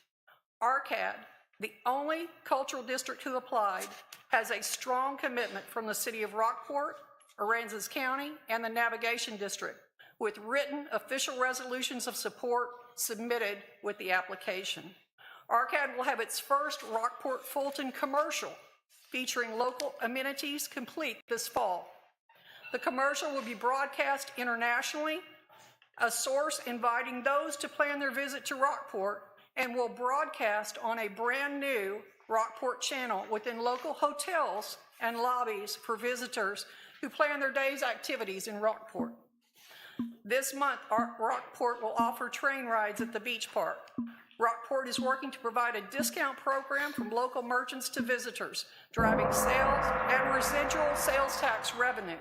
ARCAD, the only cultural district who applied, has a strong commitment from the city of Rockport, Aransas County, and the Navigation District, with written official resolutions of support submitted with the application. ARCAD will have its first Rockport Fulton commercial featuring local amenities complete this fall. The commercial will be broadcast internationally, a source inviting those to plan their visit to Rockport, and will broadcast on a brand new Rockport channel within local hotels and lobbies for visitors who plan their day's activities in Rockport. This month, Rockport will offer train rides at the beach park. Rockport is working to provide a discount program from local merchants to visitors, driving sales and residual sales tax revenue.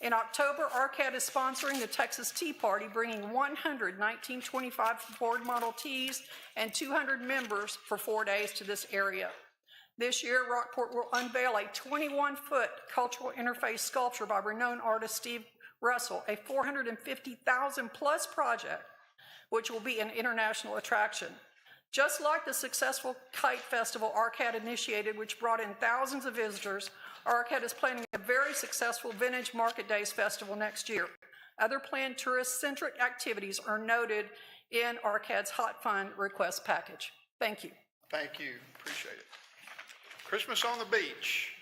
In October, ARCAD is sponsoring the Texas Tea Party, bringing 100 1925 Ford Model Ts and 200 members for 4 days to this area. This year, Rockport will unveil a 21-foot cultural interface sculpture by renowned artist Steve Russell, a 450,000-plus project, which will be an international attraction. Just like the successful Kite Festival ARCAD initiated, which brought in thousands of visitors, ARCAD is planning a very successful Vintage Market Days Festival next year. Other planned tourist-centric activities are noted in ARCAD's Hot Fund request package. Thank you. Thank you, appreciate it. Christmas on the beach.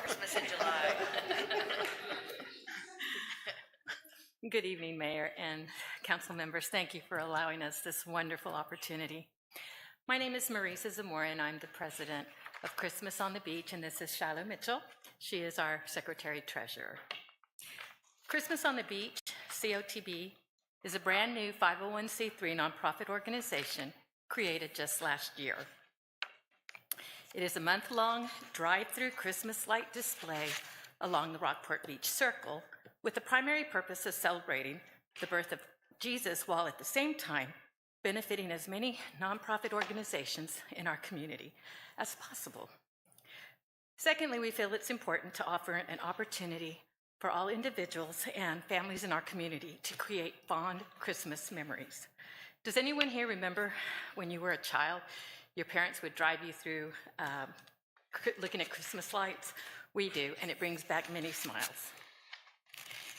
Christmas in July. Good evening, Mayor and council members. Thank you for allowing us this wonderful opportunity. My name is Marisa Zamora, and I'm the president of Christmas on the Beach, and this is Shiloh Mitchell. She is our secretary-treasurer. Christmas on the Beach, COTB, is a brand new 501c3 nonprofit organization created just last year. It is a month-long drive-through Christmas light display along the Rockport Beach Circle with the primary purpose of celebrating the birth of Jesus while at the same time benefiting as many nonprofit organizations in our community as possible. Secondly, we feel it's important to offer an opportunity for all individuals and families in our community to create fond Christmas memories. Does anyone here remember when you were a child, your parents would drive you through looking at Christmas lights? We do, and it brings back many smiles.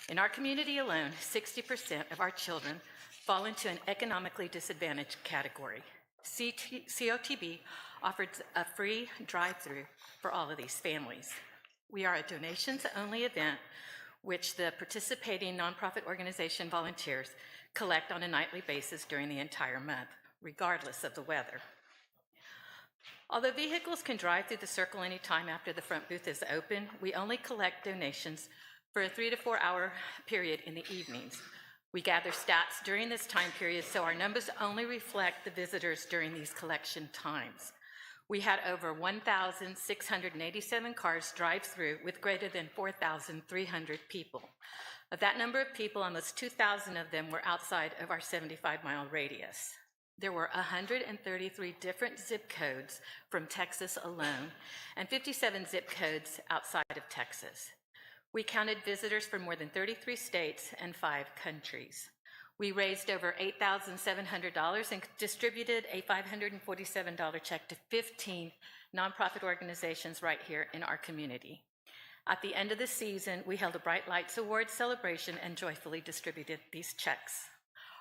In our community alone, 60% of our children fall into an economically disadvantaged category. COTB offers a free drive-through for all of these families. We are a donations-only event which the participating nonprofit organization volunteers collect on a nightly basis during the entire month, regardless of the weather. Although vehicles can drive through the circle anytime after the front booth is open, we only collect donations for a 3 to 4 hour period in the evenings, We gather stats during this time period, so our numbers only reflect the visitors during these collection times. We had over 1,687 cars drive through with greater than 4,300 people. Of that number of people, almost 2,000 of them were outside of our 75-mile radius. There were 133 different zip codes from Texas alone and 57 zip codes outside of Texas. We counted visitors from more than 33 states and 5 countries. We raised over $8,700 and distributed a $547 check to 15 nonprofit organizations right here in our community. At the end of the season, we held a Bright Lights Awards celebration and joyfully distributed these checks.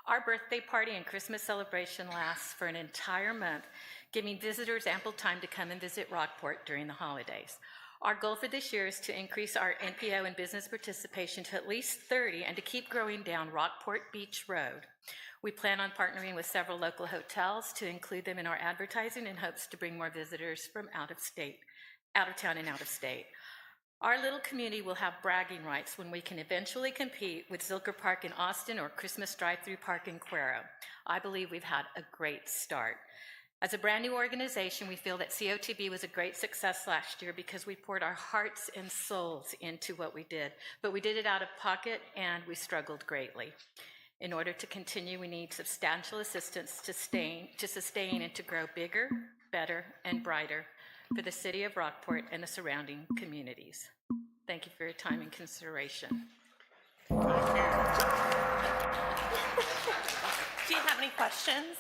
Our birthday party and Christmas celebration lasts for an entire month, giving visitors ample time to come and visit Rockport during the holidays. Our goal for this year is to increase our NPO and business participation to at least 30 and to keep growing down Rockport Beach Road. We plan on partnering with several local hotels to include them in our advertising in hopes to bring more visitors from out of town and out of state. Our little community will have bragging rights when we can eventually compete with Zilker Park in Austin or Christmas Drive-Thru Park in Cuero. I believe we've had a great start. As a brand new organization, we feel that COTB was a great success last year because we poured our hearts and souls into what we did, but we did it out of pocket and we struggled greatly. In order to continue, we need substantial assistance to sustain and to grow bigger, better, and brighter for the city of Rockport and the surrounding communities. Thank you for your time and consideration. Do you have any questions?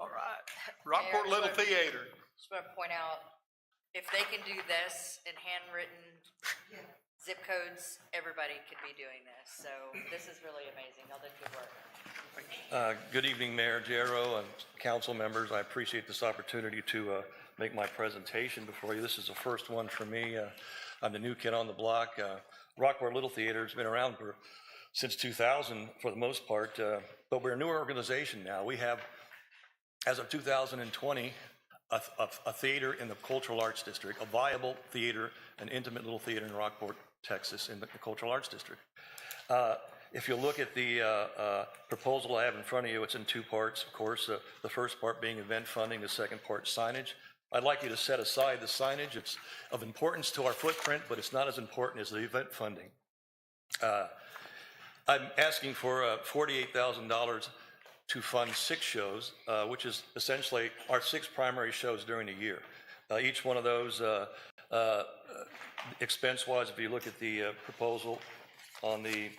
All right. Rockport Little Theater. Just want to point out, if they can do this in handwritten zip codes, everybody could be doing this. So this is really amazing. Y'all did good work. Good evening, Mayor Jarrow and council members. I appreciate this opportunity to make my presentation before you. This is the first one for me. I'm the new kid on the block. Rockport Little Theater has been around since 2000 for the most part, but we're a newer organization now. We have, as of 2020, a theater in the Cultural Arts District, a viable theater, an intimate little theater in Rockport, Texas, in the Cultural Arts District. If you look at the proposal I have in front of you, it's in 2 parts, of course. The first part being event funding, the second part signage. I'd like you to set aside the signage. It's of importance to our footprint, but it's not as important as the event funding. I'm asking for $48,000 to fund 6 shows, which is essentially our 6 primary shows during the year. Each one of those, expense-wise, if you look at the proposal on the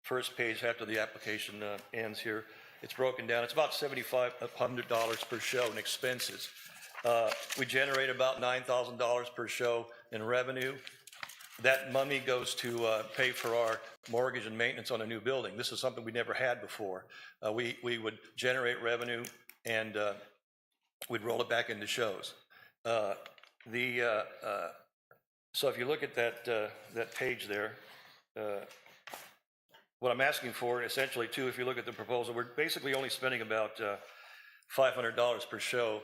first page after the application ends here, it's broken down. It's about $7,500 per show in expenses. We generate about $9,000 per show in revenue. That money goes to pay for our mortgage and maintenance on a new building. This is something we never had before. We would generate revenue and we'd roll it back into shows. So if you look at that page there, what I'm asking for, essentially, too, if you look at the proposal, we're basically only spending about $500 per show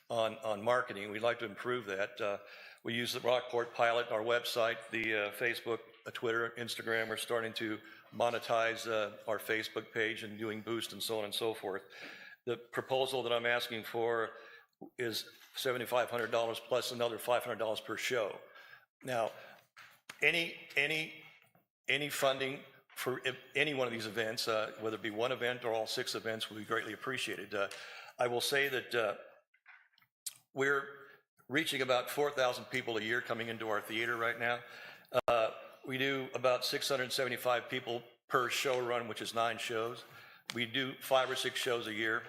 on marketing. We'd like to improve that. We use the Rockport pilot, our website, the Facebook, Twitter, Instagram. We're starting to monetize our Facebook page and doing boost and so on and so forth. The proposal that I'm asking for is $7,500 plus another $500 per show. Now, any funding for any one of these events, whether it be one event or all 6 events, would be greatly appreciated. I will say that we're reaching about 4,000 people a year coming into our theater right now. We do about 675 people per show run, which is 9 shows. We do 5 or 6 shows a year,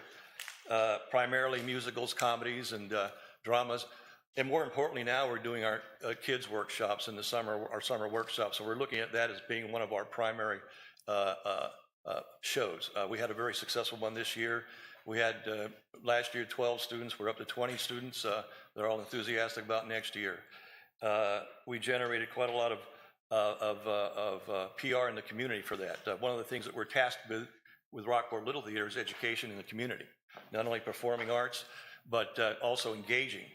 primarily musicals, comedies, and dramas. And more importantly now, we're doing our kids' workshops in the summer, our summer workshops. So we're looking at that as being one of our primary shows. We had a very successful one this year. We had last year 12 students. We're up to 20 students. They're all enthusiastic about next year. We generated quite a lot of PR in the community for that. One of the things that we're tasked with Rockport Little Theater is education in the community, not only performing arts, but also engaging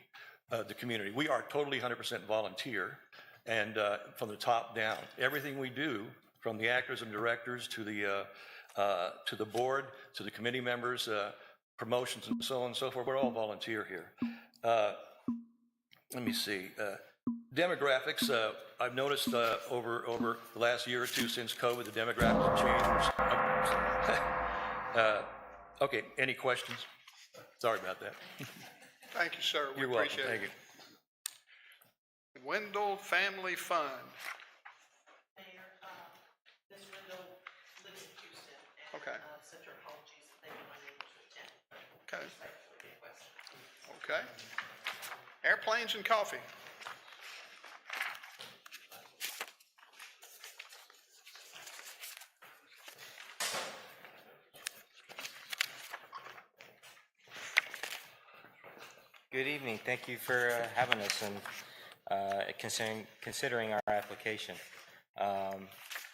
the community. We are totally 100% volunteer, and from the top down. Everything we do from the actors and directors to the board, to the committee members, promotions and so on and so forth. We're all volunteer here. Let me see. Demographics, I've noticed over the last year or two since COVID, the demographics have changed. Okay, any questions? Sorry about that. Thank you, sir. We You're welcome. appreciate Thank it. you. Wendell Family Fund. Ms. Wendell lives in Houston. Okay. Sent her apologies that they were unable to attend. Okay. Okay. Airplanes and coffee. Good evening. Thank you for having us and considering our application.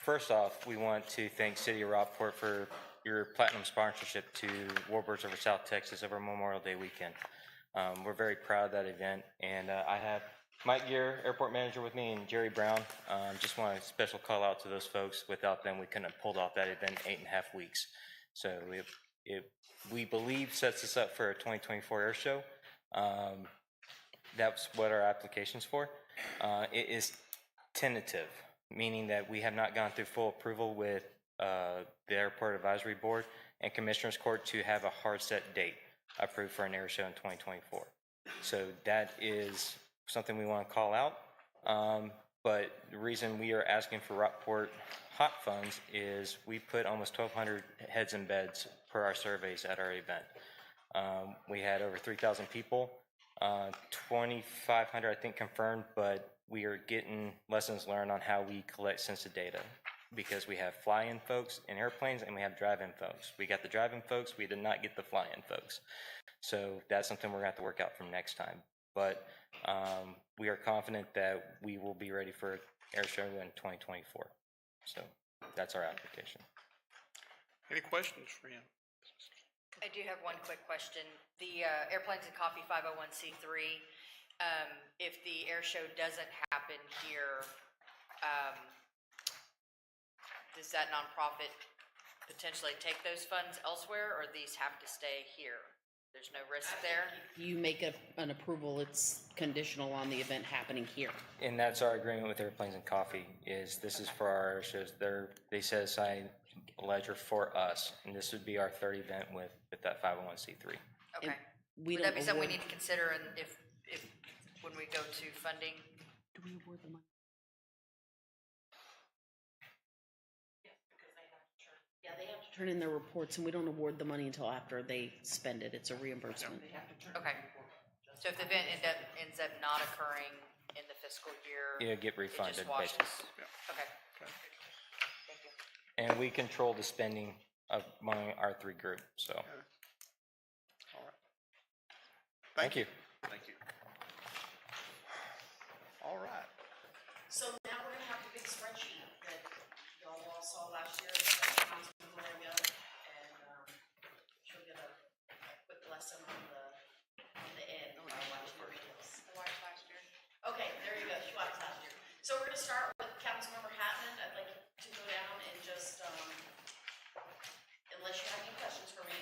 First off, we want to thank City of Rockport for your platinum sponsorship to Warbirds over South Texas over Memorial Day weekend. We're very proud of that event, and I have Mike Gear, airport manager, with me, and Jerry Brown. Just want a special call out to those folks. Without them, we couldn't have pulled off that event in 8.5 weeks. So we believe sets us up for a 2024 air show. That's what our application's for. It is tentative, meaning that we have not gone through full approval with the Airport Advisory Board and Commissioners Court to have a hard set date approved for an air show in 2024. So that is something we want to call out. But the reason we are asking for Rockport hot funds is we put almost 1,200 heads and beds per our surveys at our event. We had over 3,000 people, 2,500 I think confirmed, but we are getting lessons learned on how we collect sensitive data, because we have fly-in folks in airplanes and we have drive-in folks. We got the drive-in folks, we did not get the fly-in folks. So that's something we're going to have to work out from next time. But we are confident that we will be ready for air show in 2024. So that's our application. Any questions for him? I do have one quick question. The Airplanes and Coffee 501c3, if the air show doesn't happen here, does that nonprofit potentially take those funds elsewhere, or these have to stay here? There's no risk there? You make an approval, it's conditional on the event happening here. And that's our agreement with Airplanes and Coffee, is this is for our air shows. They set aside a ledger for us, and this would be our third event with that 501c3. Okay. We Would don't that be something we award- need to consider, and if when we go to funding? Do we award the money? Yeah, they have to turn in their reports, and we don't award the money until after they spend it. It's a reimbursement. Okay. So if the event ends up not occurring in the fiscal year, It'll get it just refunded, washes? basically. Okay. Thank you. And we control the spending among our three groups, so. All right. Thank you. Thank you. All right. So now we're gonna have the big spreadsheet that y'all all saw last year, Councilman Gloria, and she'll get a quick lesson on the end. I watched last year. Okay, there you go, she watched last year. So we're gonna start with Councilmember Hatman. I'd like to go down and just, unless you have any questions for me.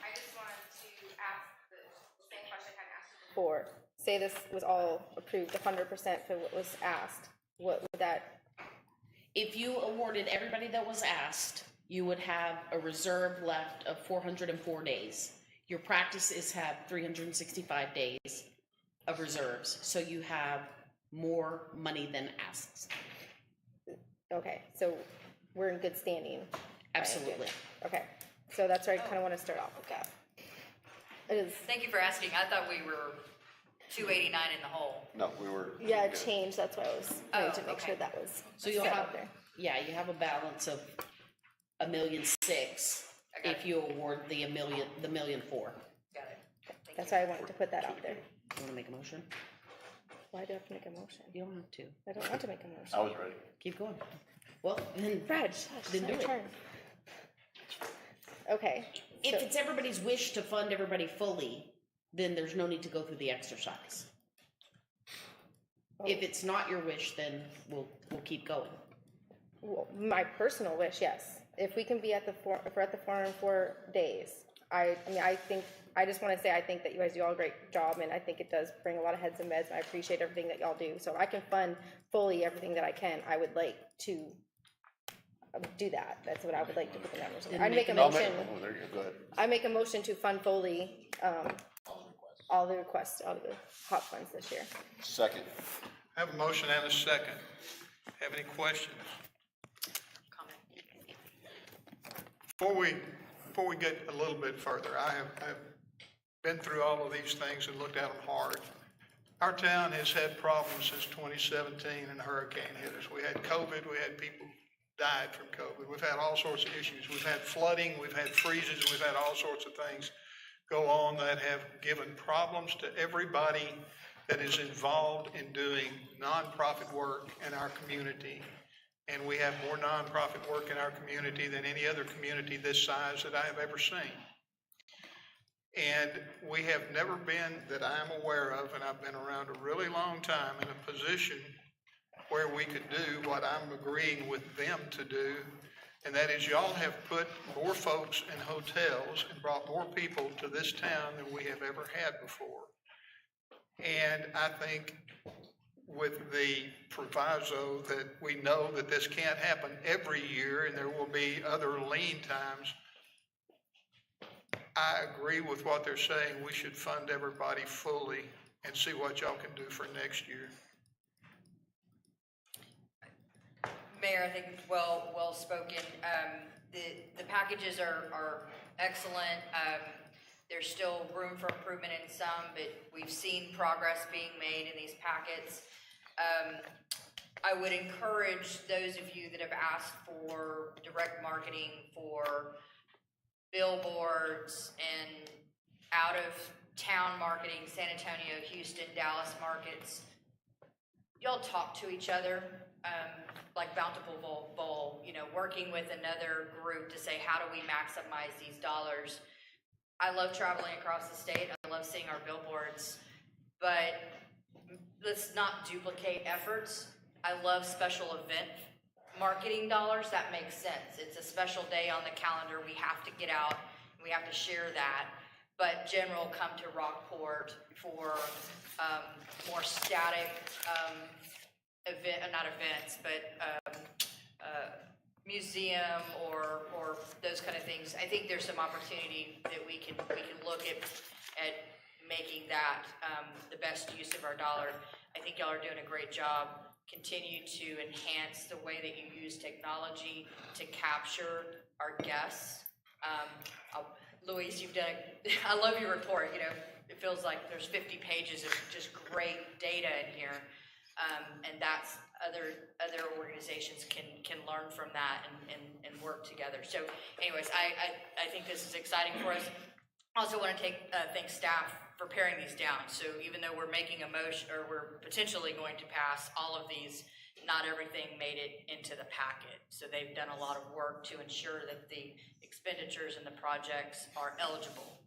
I just wanted to ask the same question I kind of asked before. Say this was all approved 100% for what was asked, what would that? If you awarded everybody that was asked, you would have a reserve left of 404 days. Your practice is have 365 days of reserves, so you have more money than asked. Okay, so we're in good standing. Absolutely. Okay, so that's where I kind of want to start off with that. It is. Thank you for asking. I thought we were 289 in the hole. No, we were. Yeah, it changed, that's why I was trying to make okay. sure that was. So you'll set have, out there. yeah, you have a balance of $1.6 million if you award the $1.4 million. Got it. That's why I wanted to put that out there. You wanna make a motion? Why do I have to make a motion? You don't have to. I don't want to make a motion. I was ready. Keep going. Well, then, Brad, shush, then it's do my it. turn. Okay. If so- it's everybody's wish to fund everybody fully, then there's no need to go through the exercise. If it's not your wish, then we'll keep going. Well, my personal wish, yes. If we can be at the if we're at the forum 4 days, I mean, I just want to say I think that you guys do all a great job, and I think it does bring a lot of heads and beds, and I appreciate everything that y'all do. So if I can fund fully everything that I can, I would like to do that. That's what I would like to put the numbers in. I'd make a motion. Oh, there you go, go ahead. I make a motion to fund fully all the requests, all the hot funds this year. Second. I have a motion and a second. Have any questions? Before we get a little bit further, I've been through all of these things and looked at them hard. Our town has had problems since 2017 and the hurricane hit us. We had COVID, we had people died from COVID. We've had all sorts of issues. We've had flooding, we've had freezes, we've had all sorts of things go on that have given problems to everybody that is involved in doing nonprofit work in our community. And we have more nonprofit work in our community than any other community this size that I have ever seen. And we have never been, that I'm aware of, and I've been around a really long time, in a position where we could do what I'm agreeing with them to do, and that is y'all have put more folks in hotels and brought more people to this town than we have ever had before. And I think with the proviso that we know that this can't happen every year and there will be other lean times, I agree with what they're saying. We should fund everybody fully and see what y'all can do for next year. Mayor, I think well spoken. The packages are excellent. There's still room for improvement in some, but we've seen progress being made in these packets. I would encourage those of you that have asked for direct marketing for billboards and out of town marketing, San Antonio, Houston, Dallas markets, y'all talk to each other, like Bountiful Bowl, working with another group to say, how do we maximize these dollars? I love traveling across the state. I love seeing our billboards, but let's not duplicate efforts. I love special event marketing dollars. That makes sense. It's a special day on the calendar. We have to get out. We have to share that. But general come to Rockport for more static museum or those kind of things. I think there's some opportunity that we can look at making that the best use of our dollar. I think y'all are doing a great job. Continue to enhance the way that you use technology to capture our guests. Louise, you've done, I love your report. It feels like there's 50 pages of just great data in here. And that's other organizations can learn from that and work together. So anyways, I think this is exciting for us. I also want to thank staff for paring these down. So even though we're making a motion, or we're potentially going to pass all of these, not everything made it into the packet. So they've done a lot of work to ensure that the expenditures and the projects are eligible.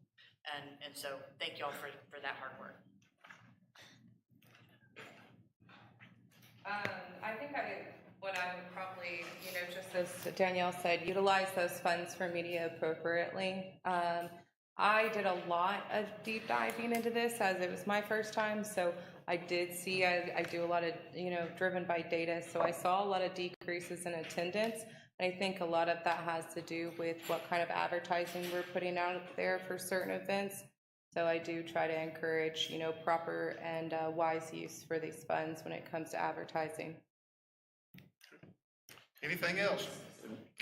And so thank y'all for that hard work. I think what I would probably, just as Danielle said, utilize those funds for media appropriately. I did a lot of deep diving into this as it was my first time, so I did see, I do a lot of, driven by data, so I saw a lot of decreases in attendance. I think a lot of that has to do with what kind of advertising we're putting out there for certain events. So I do try to encourage, proper and wise use for these funds when it comes to advertising. Anything else?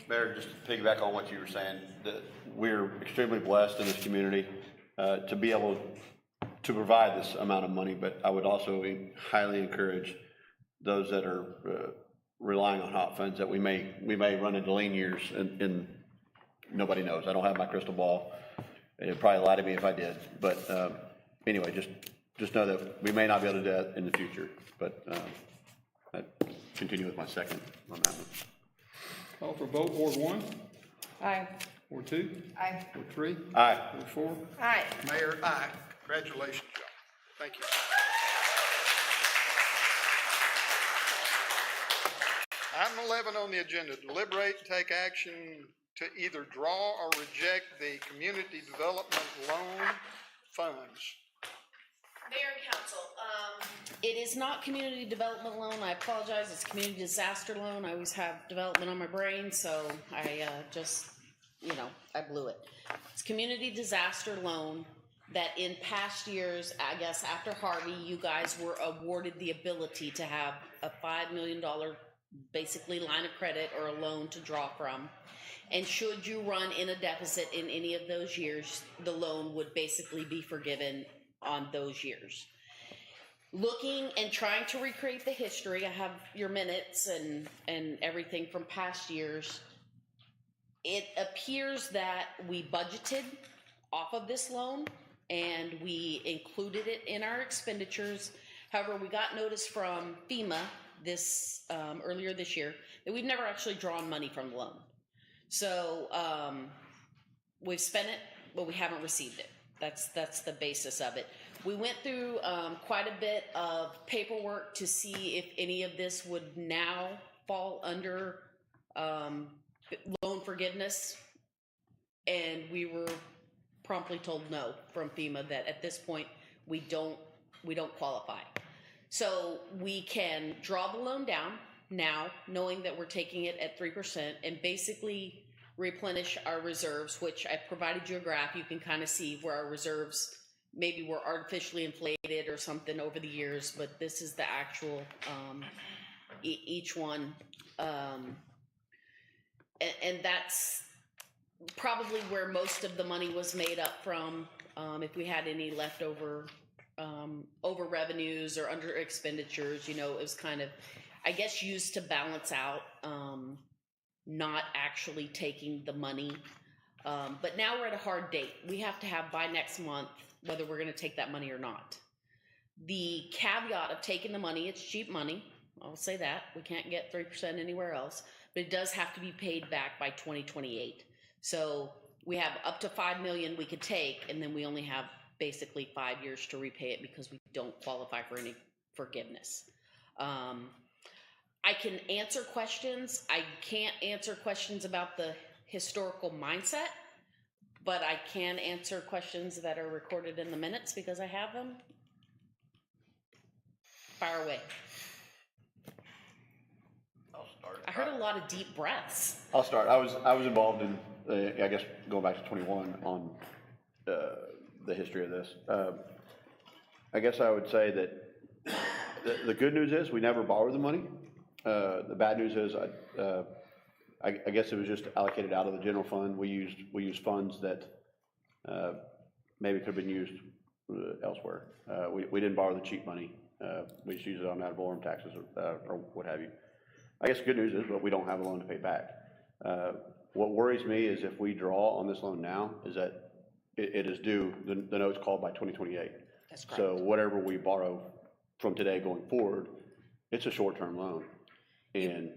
Mayor, just to piggyback on what you were saying, that we're extremely blessed in this community to be able to provide this amount of money, but I would also highly encourage those that are relying on hot funds that we may run into lean years and nobody knows. I don't have my crystal ball. It'd probably lie to me if I did, but anyway, just know that we may not be able to do that in the future, but I continue with my second on that one. Call for vote. Ward 1? Aye. Ward 2? Aye. Ward 3? Aye. Ward 4? Aye. Mayor, aye. Congratulations, y'all. Thank you. Item 11 on the agenda, deliberate and take action to either draw or reject the community development loan funds. Mayor and council, it is not community development loan. I apologize. It's community disaster loan. I always have development on my brain, so I just, I blew it. It's community disaster loan that in past years, I guess after Harvey, you guys were awarded the ability to have a $5 million basically line of credit or a loan to draw from. And should you run in a deficit in any of those years, the loan would basically be forgiven on those years. Looking and trying to recreate the history, I have your minutes and everything from past years. It appears that we budgeted off of this loan and we included it in our expenditures. However, we got notice from FEMA earlier this year that we've never actually drawn money from the loan. So we've spent it, but we haven't received it. That's the basis of it. We went through quite a bit of paperwork to see if any of this would now fall under loan forgiveness, and we were promptly told no from FEMA that at this point we don't qualify. So we can draw the loan down now, knowing that we're taking it at 3%, and basically replenish our reserves, which I provided you a graph. You can kind of see where our reserves maybe were artificially inflated or something over the years, but this is the actual each one. And that's probably where most of the money was made up from. If we had any leftover over revenues or under expenditures, it was kind of, I guess, used to balance out not actually taking the money. But now we're at a hard date. We have to have by next month whether we're going to take that money or not. The caveat of taking the money, it's cheap money. I'll say that. We can't get 3% anywhere else, but it does have to be paid back by 2028. So we have up to $5 million we could take, and then we only have basically 5 years to repay it because we don't qualify for any forgiveness. I can answer questions. I can't answer questions about the historical mindset, but I can answer questions that are recorded in the minutes because I have them. Fire away. I'll start. I heard a lot of deep breaths. I'll start. I was involved in, I guess, going back to 21 on the history of this. I guess I would say that the good news is we never borrowed the money. The bad news is I guess it was just allocated out of the general fund. We used funds that maybe could have been used elsewhere. We didn't borrow the cheap money. We just used it on ad valorem taxes or what have you. I guess the good news is, but we don't have a loan to pay back. What worries me is if we draw on this loan now, is that it is due, the note's called by 2028. That's correct. So whatever we borrow from today going forward, it's a short-term loan. And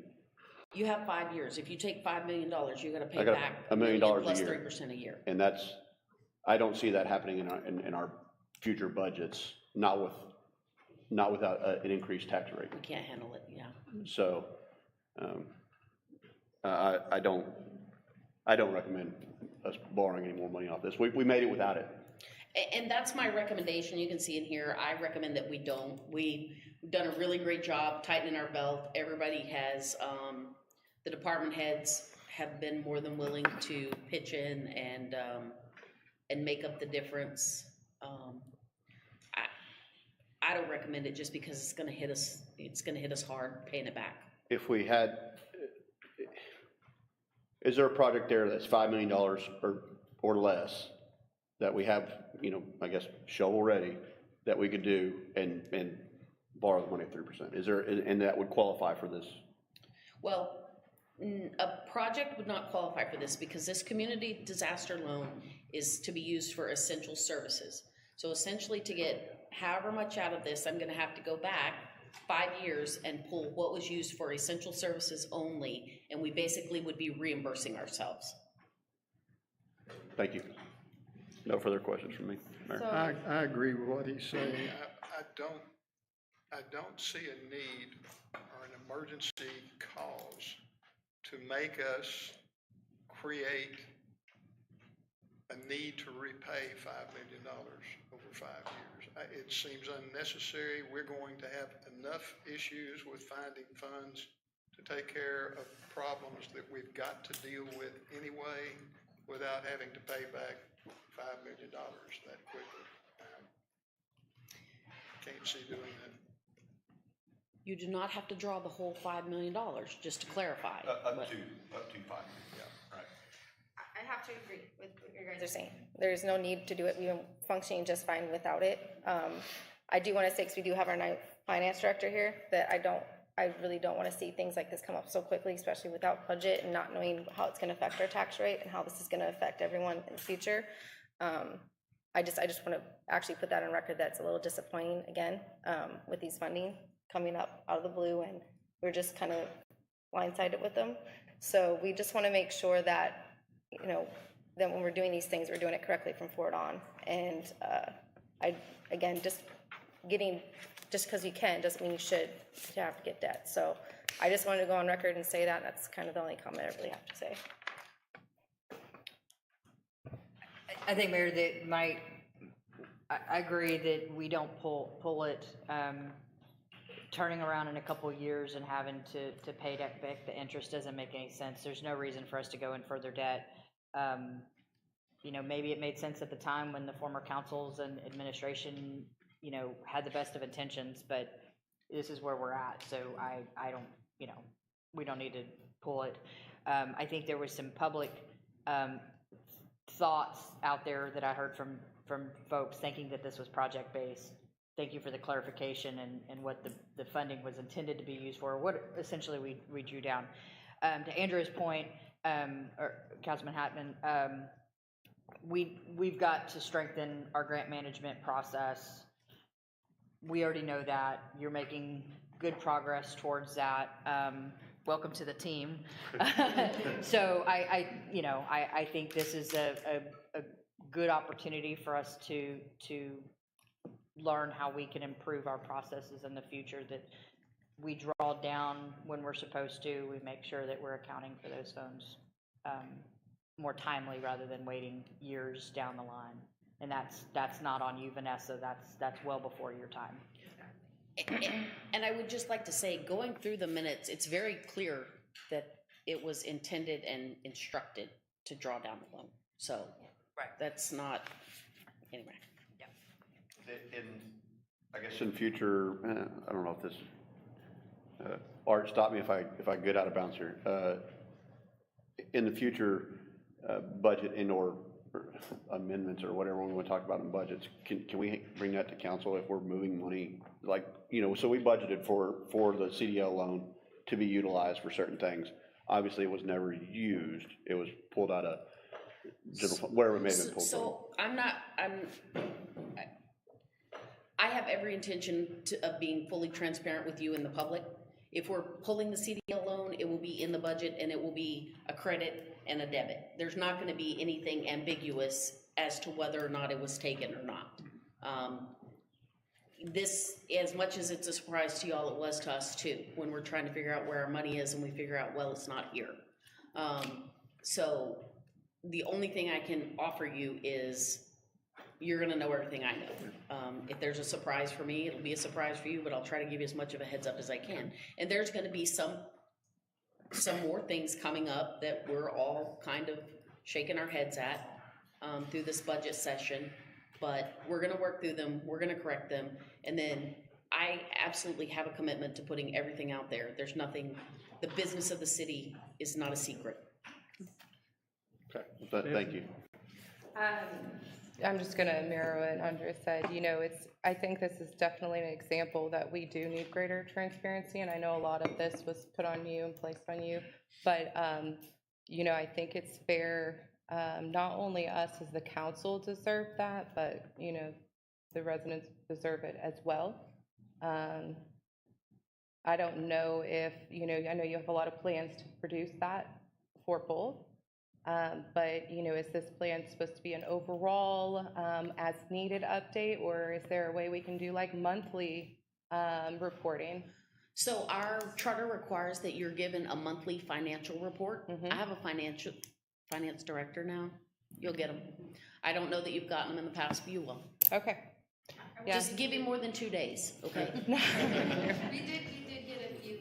You have 5 years. If you take $5 million, you're going to pay back $1 million a plus year. 3% a year. And I don't see that happening in our future budgets, not without an increased tax rate. We can't handle it, yeah. So, I don't recommend us borrowing any more money off this. We made it without it. And that's my recommendation. You can see in here, I recommend that we don't. We've done a really great job tightening our belt. Everybody has, the department heads have been more than willing to pitch in and make up the difference. I don't recommend it just because it's gonna hit us hard paying it back. If we had, is there a project there that's $5 million or less that we have, I guess, shovel ready that we could do and borrow the money at 3%? Is there, and that would qualify for this? Well, a project would not qualify for this because this community disaster loan is to be used for essential services. So essentially, to get however much out of this, I'm gonna have to go back 5 years and pull what was used for essential services only, and we basically would be reimbursing ourselves. Thank you. No further questions from me, Mayor. I agree with what he's saying. I don't see a need or an emergency cause to make us create a need to repay $5 million over 5 years. It seems unnecessary. We're going to have enough issues with finding funds to take care of problems that we've got to deal with anyway without having to pay back $5 million that quickly. Can't see doing that. You do not have to draw the whole $5 million, just to clarify. Up to 5 million, yeah, right. I have to agree with what you guys are saying. There's no need to do it. We've been functioning just fine without it. I do want to say, because we do have our finance director here, that I really don't want to see things like this come up so quickly, especially without budget and not knowing how it's going to affect our tax rate and how this is going to affect everyone in the future. I just want to actually put that on record. That's a little disappointing again, with these funding coming up out of the blue, and we're just kind of blindsided with them. So we just want to make sure that, that when we're doing these things, we're doing it correctly from forward on. And just because you can doesn't mean you should have to get debt. So I just wanted to go on record and say that. That's kind of the only comment I really have to say. I think, Mayor, that I agree that we don't pull it, turning around in a couple of years and having to pay back the interest doesn't make any sense. There's no reason for us to go in further debt. Maybe it made sense at the time when the former councils and administration, had the best of intentions, but this is where we're at. So I don't, we don't need to pull it. I think there was some public thoughts out there that I heard from folks thinking that this was project-based. Thank you for the clarification and what the funding was intended to be used for, what essentially we drew down. To Andrew's point, or Councilman Hatman, we've got to strengthen our grant management process. We already know that. You're making good progress towards that. Welcome to the team. So I think this is a good opportunity for us to learn how we can improve our processes in the future, that we draw down when we're supposed to. We make sure that we're accounting for those funds more timely rather than waiting years down the line. And that's not on you, Vanessa. That's well before your time. And I would just like to say, going through the minutes, it's very clear that it was intended and instructed to draw down the loan. So that's not, anyway. I guess in future, I don't know if this, Art, stop me if I get out of bounds here. In the future, budget or amendments or whatever we want to talk about in budgets, can we bring that to council if we're moving money? Like, so we budgeted for the CDL loan to be utilized for certain things. Obviously, it was never used. It was pulled out of wherever it may have been pulled from. So I have every intention of being fully transparent with you and the public. If we're pulling the CDL loan, it will be in the budget and it will be a credit and a debit. There's not going to be anything ambiguous as to whether or not it was taken or not. This, as much as it's a surprise to y'all, it was to us too, when we're trying to figure out where our money is and we figure out, well, it's not here. So the only thing I can offer you is you're going to know everything I know. If there's a surprise for me, it'll be a surprise for you, but I'll try to give you as much of a heads up as I can. And there's going to be some more things coming up that we're all kind of shaking our heads at through this budget session, but we're going to work through them. We're going to correct them. And then I absolutely have a commitment to putting everything out there. There's nothing, the business of the city is not a secret. Okay, thank you. I'm just going to mirror what Andrea said. I think this is definitely an example that we do need greater transparency, and I know a lot of this was put on you and placed on you, but, I think it's fair, not only us as the council deserve that, but, the residents deserve it as well. I don't know if, I know you have a lot of plans to produce that for both. But, is this plan supposed to be an overall as needed update, or is there a way we can do like monthly reporting? So our charter requires that you're given a monthly financial report. I have a finance director now. You'll get them. I don't know that you've gotten them in the past, but you will. Okay. Yeah. Just give him more than 2 days, okay? We did get a few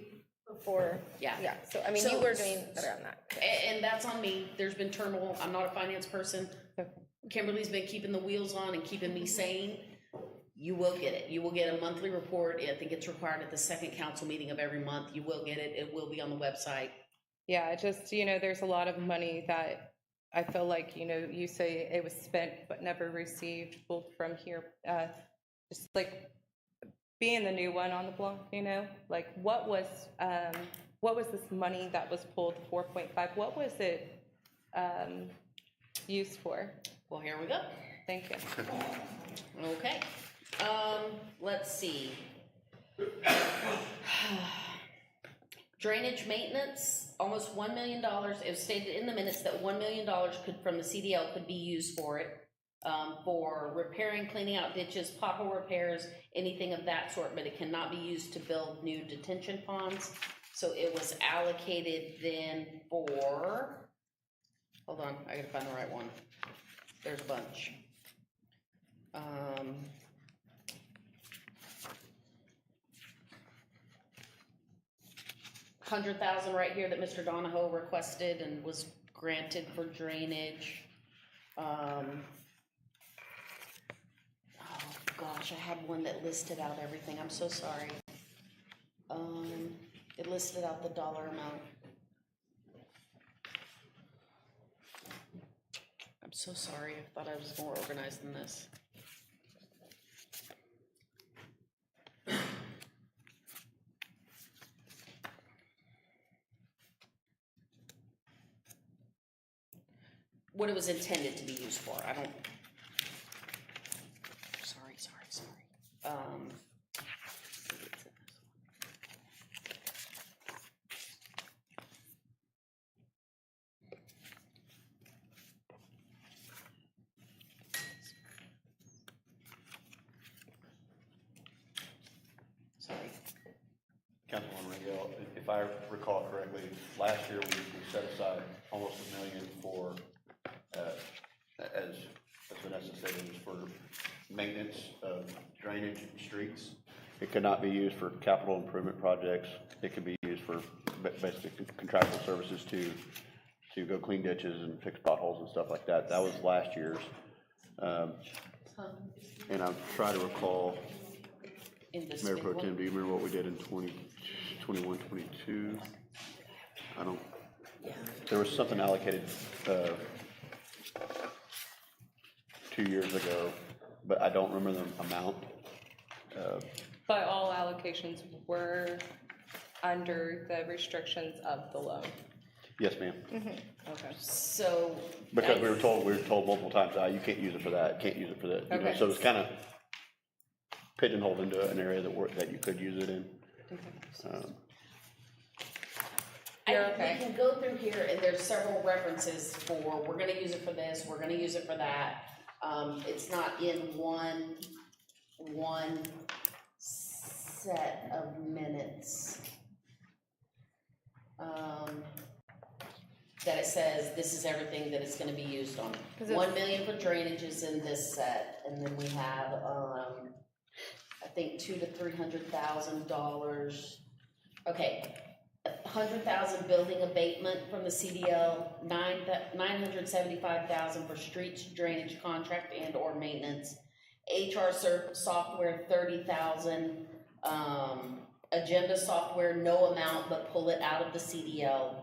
before. Yeah. Yeah, so, I mean, you were doing better on that. And that's on me. There's been turmoil. I'm not a finance person. Kimberly's been keeping the wheels on and keeping me sane. You will get it. You will get a monthly report. I think it's required at the second council meeting of every month. You will get it. It will be on the website. Yeah, just, there's a lot of money that I feel like, you say it was spent but never received, pulled from here. Just like being the new one on the block, like what was this money that was pulled, 4.5? What was it used for? Well, here we go. Thank you. Okay. Let's see. Drainage maintenance, almost $1 million. It was stated in the minutes that $1 million from the CDL could be used for it, for repairing, cleaning out ditches, pothole repairs, anything of that sort, but it cannot be used to build new detention ponds. So it was allocated then for, hold on, I gotta find the right one. There's a bunch. 100,000 right here that Mr. Donahoe requested and was granted for drainage. Oh gosh, I had one that listed out everything. I'm so sorry. It listed out the dollar amount. I'm so sorry. I thought I was more organized than this. What it was intended to be used for. I don't. Sorry. Sorry. Councilwoman Rangel, if I recall correctly, last year we set aside almost $1 million for, as Vanessa said, it was for maintenance of drainage and streets. It could not be used for capital improvement projects. It could be used for basically contractual services to go clean ditches and fix potholes and stuff like that. That was last year's. And I'm trying to recall, Mayor Pro Tem, do you remember what we did in 2021, 22? I don't, there was something allocated 2 years ago, but I don't remember the amount. But all allocations were under the restrictions of the loan. Yes, ma'am. Okay. So. Because we were told multiple times, you can't use it for that, can't use it for that. You know, Okay. so it was kind of pigeonholed into an area that you could use it in. We can go through here and there's several references for, we're gonna use it for this, we're gonna use it for that. It's not in one set of minutes. That it says this is everything that it's gonna be used on. 1 million for drainage is in this set, and then we have, I think $200,000 to $300,000. Okay, 100,000 building abatement from the CDL, 975,000 for streets drainage contract and or maintenance, HR software 30,000, agenda software no amount but pull it out of the CDL.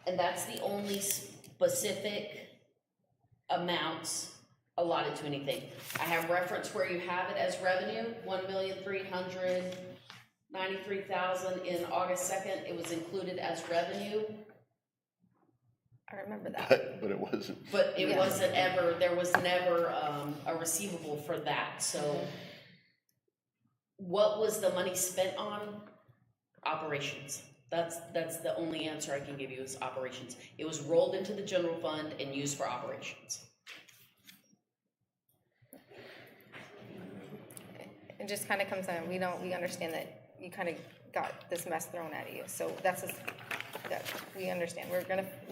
And that's the only specific amounts allotted to anything. I have reference where you have it as revenue, 1,393,000 in August 2nd. It was included as revenue. I remember that. But it wasn't. But it wasn't ever, there was never a receivable for that. So what was the money spent on? Operations. That's the only answer I can give you is operations. It was rolled into the general fund and used for operations. It just kind of comes in, we understand that you kind of got this mess thrown at you, so that we understand, we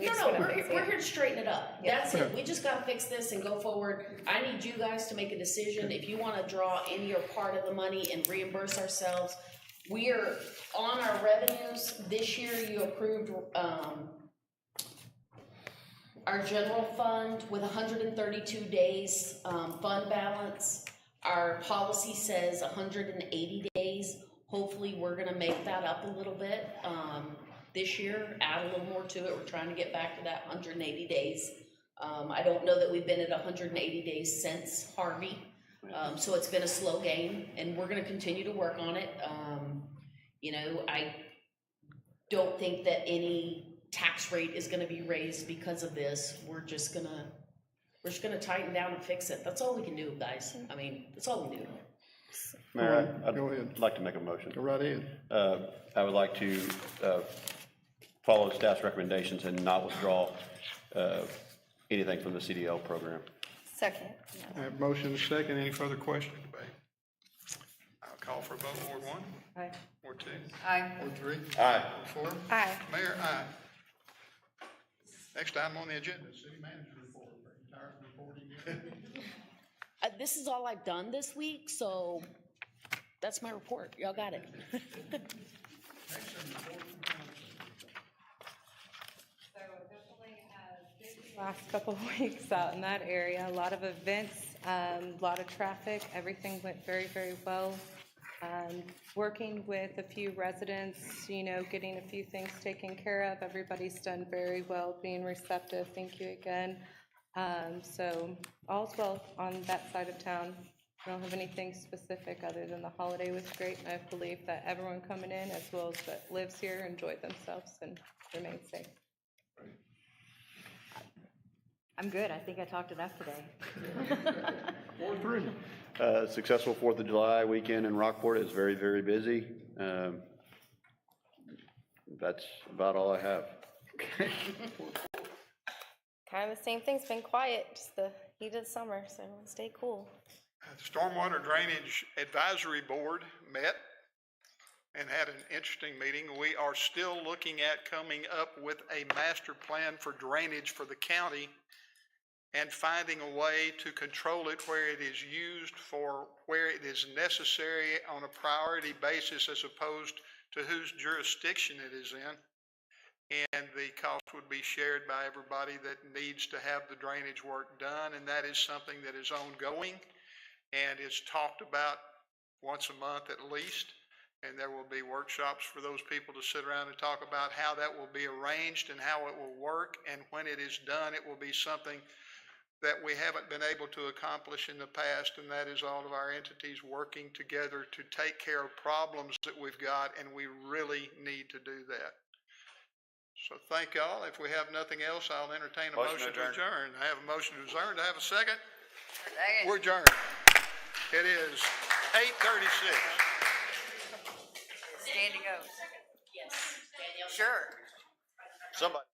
just No, wanna fix it. we're here to straighten it up. Yeah. That's it. We just gotta fix this and go forward. I need you guys to make a decision. If you wanna draw any or part of the money and reimburse ourselves, we are on our revenues. This year you approved, our general fund with 132 days, fund balance. Our policy says 180 days. Hopefully, we're gonna make that up a little bit, this year, add a little more to it. We're trying to get back to that 180 days. I don't know that we've been at 180 days since Harvey. So it's been a slow game, and we're gonna continue to work on it. You know, I don't think that any tax rate is gonna be raised because of this. We're just gonna tighten down and fix it. That's all we can do, guys. I mean, that's all we do. Mayor, Go ahead. I'd like to make a motion. Go right ahead. I would like to follow staff's recommendations and not withdraw anything from the CDL program. Second. I have motion and second. Any further question or debate? I'll call for a vote. Ward 1? Aye. Ward 2? Aye. Ward 3? Aye. Ward 4? Aye. Mayor, aye. Next item on the agenda, city manager report. Are you tired of reporting yet? This is all I've done this week, so that's my report. Y'all got it. Last couple of weeks out in that area, a lot of events, a lot of traffic, everything went very, very well. Working with a few residents, you know, getting a few things taken care of. Everybody's done very well, being receptive. Thank you again. So all's well on that side of town. I don't have anything specific other than the holiday was great, and I believe that everyone coming in, as well as that lives here, enjoyed themselves and remain safe. I'm good. I think I talked enough today. Ward 3? Successful 4th of July weekend in Rockport. Is very, very busy. That's about all I have. Kind of the same thing, it's been quiet, just the heat of the summer, so everyone stay cool. The Stormwater Drainage Advisory Board met and had an interesting meeting. We are still looking at coming up with a master plan for drainage for the county and finding a way to control it where it is used for where it is necessary on a priority basis as opposed to whose jurisdiction it is in. And the cost would be shared by everybody that needs to have the drainage work done, and that is something that is ongoing and is talked about once a month at least. And there will be workshops for those people to sit around and talk about how that will be arranged and how it will work. And when it is done, it will be something that we haven't been able to accomplish in the past, and that is all of our entities working together to take care of problems that we've got, and we really need to do that. So thank y'all. If we have nothing else, I'll entertain a motion to adjourn. I have a motion to adjourn. Do I have a second? Second. We're adjourned. It is 8:36. Standing ovation. Yes, Danielle. Sure. Somebody.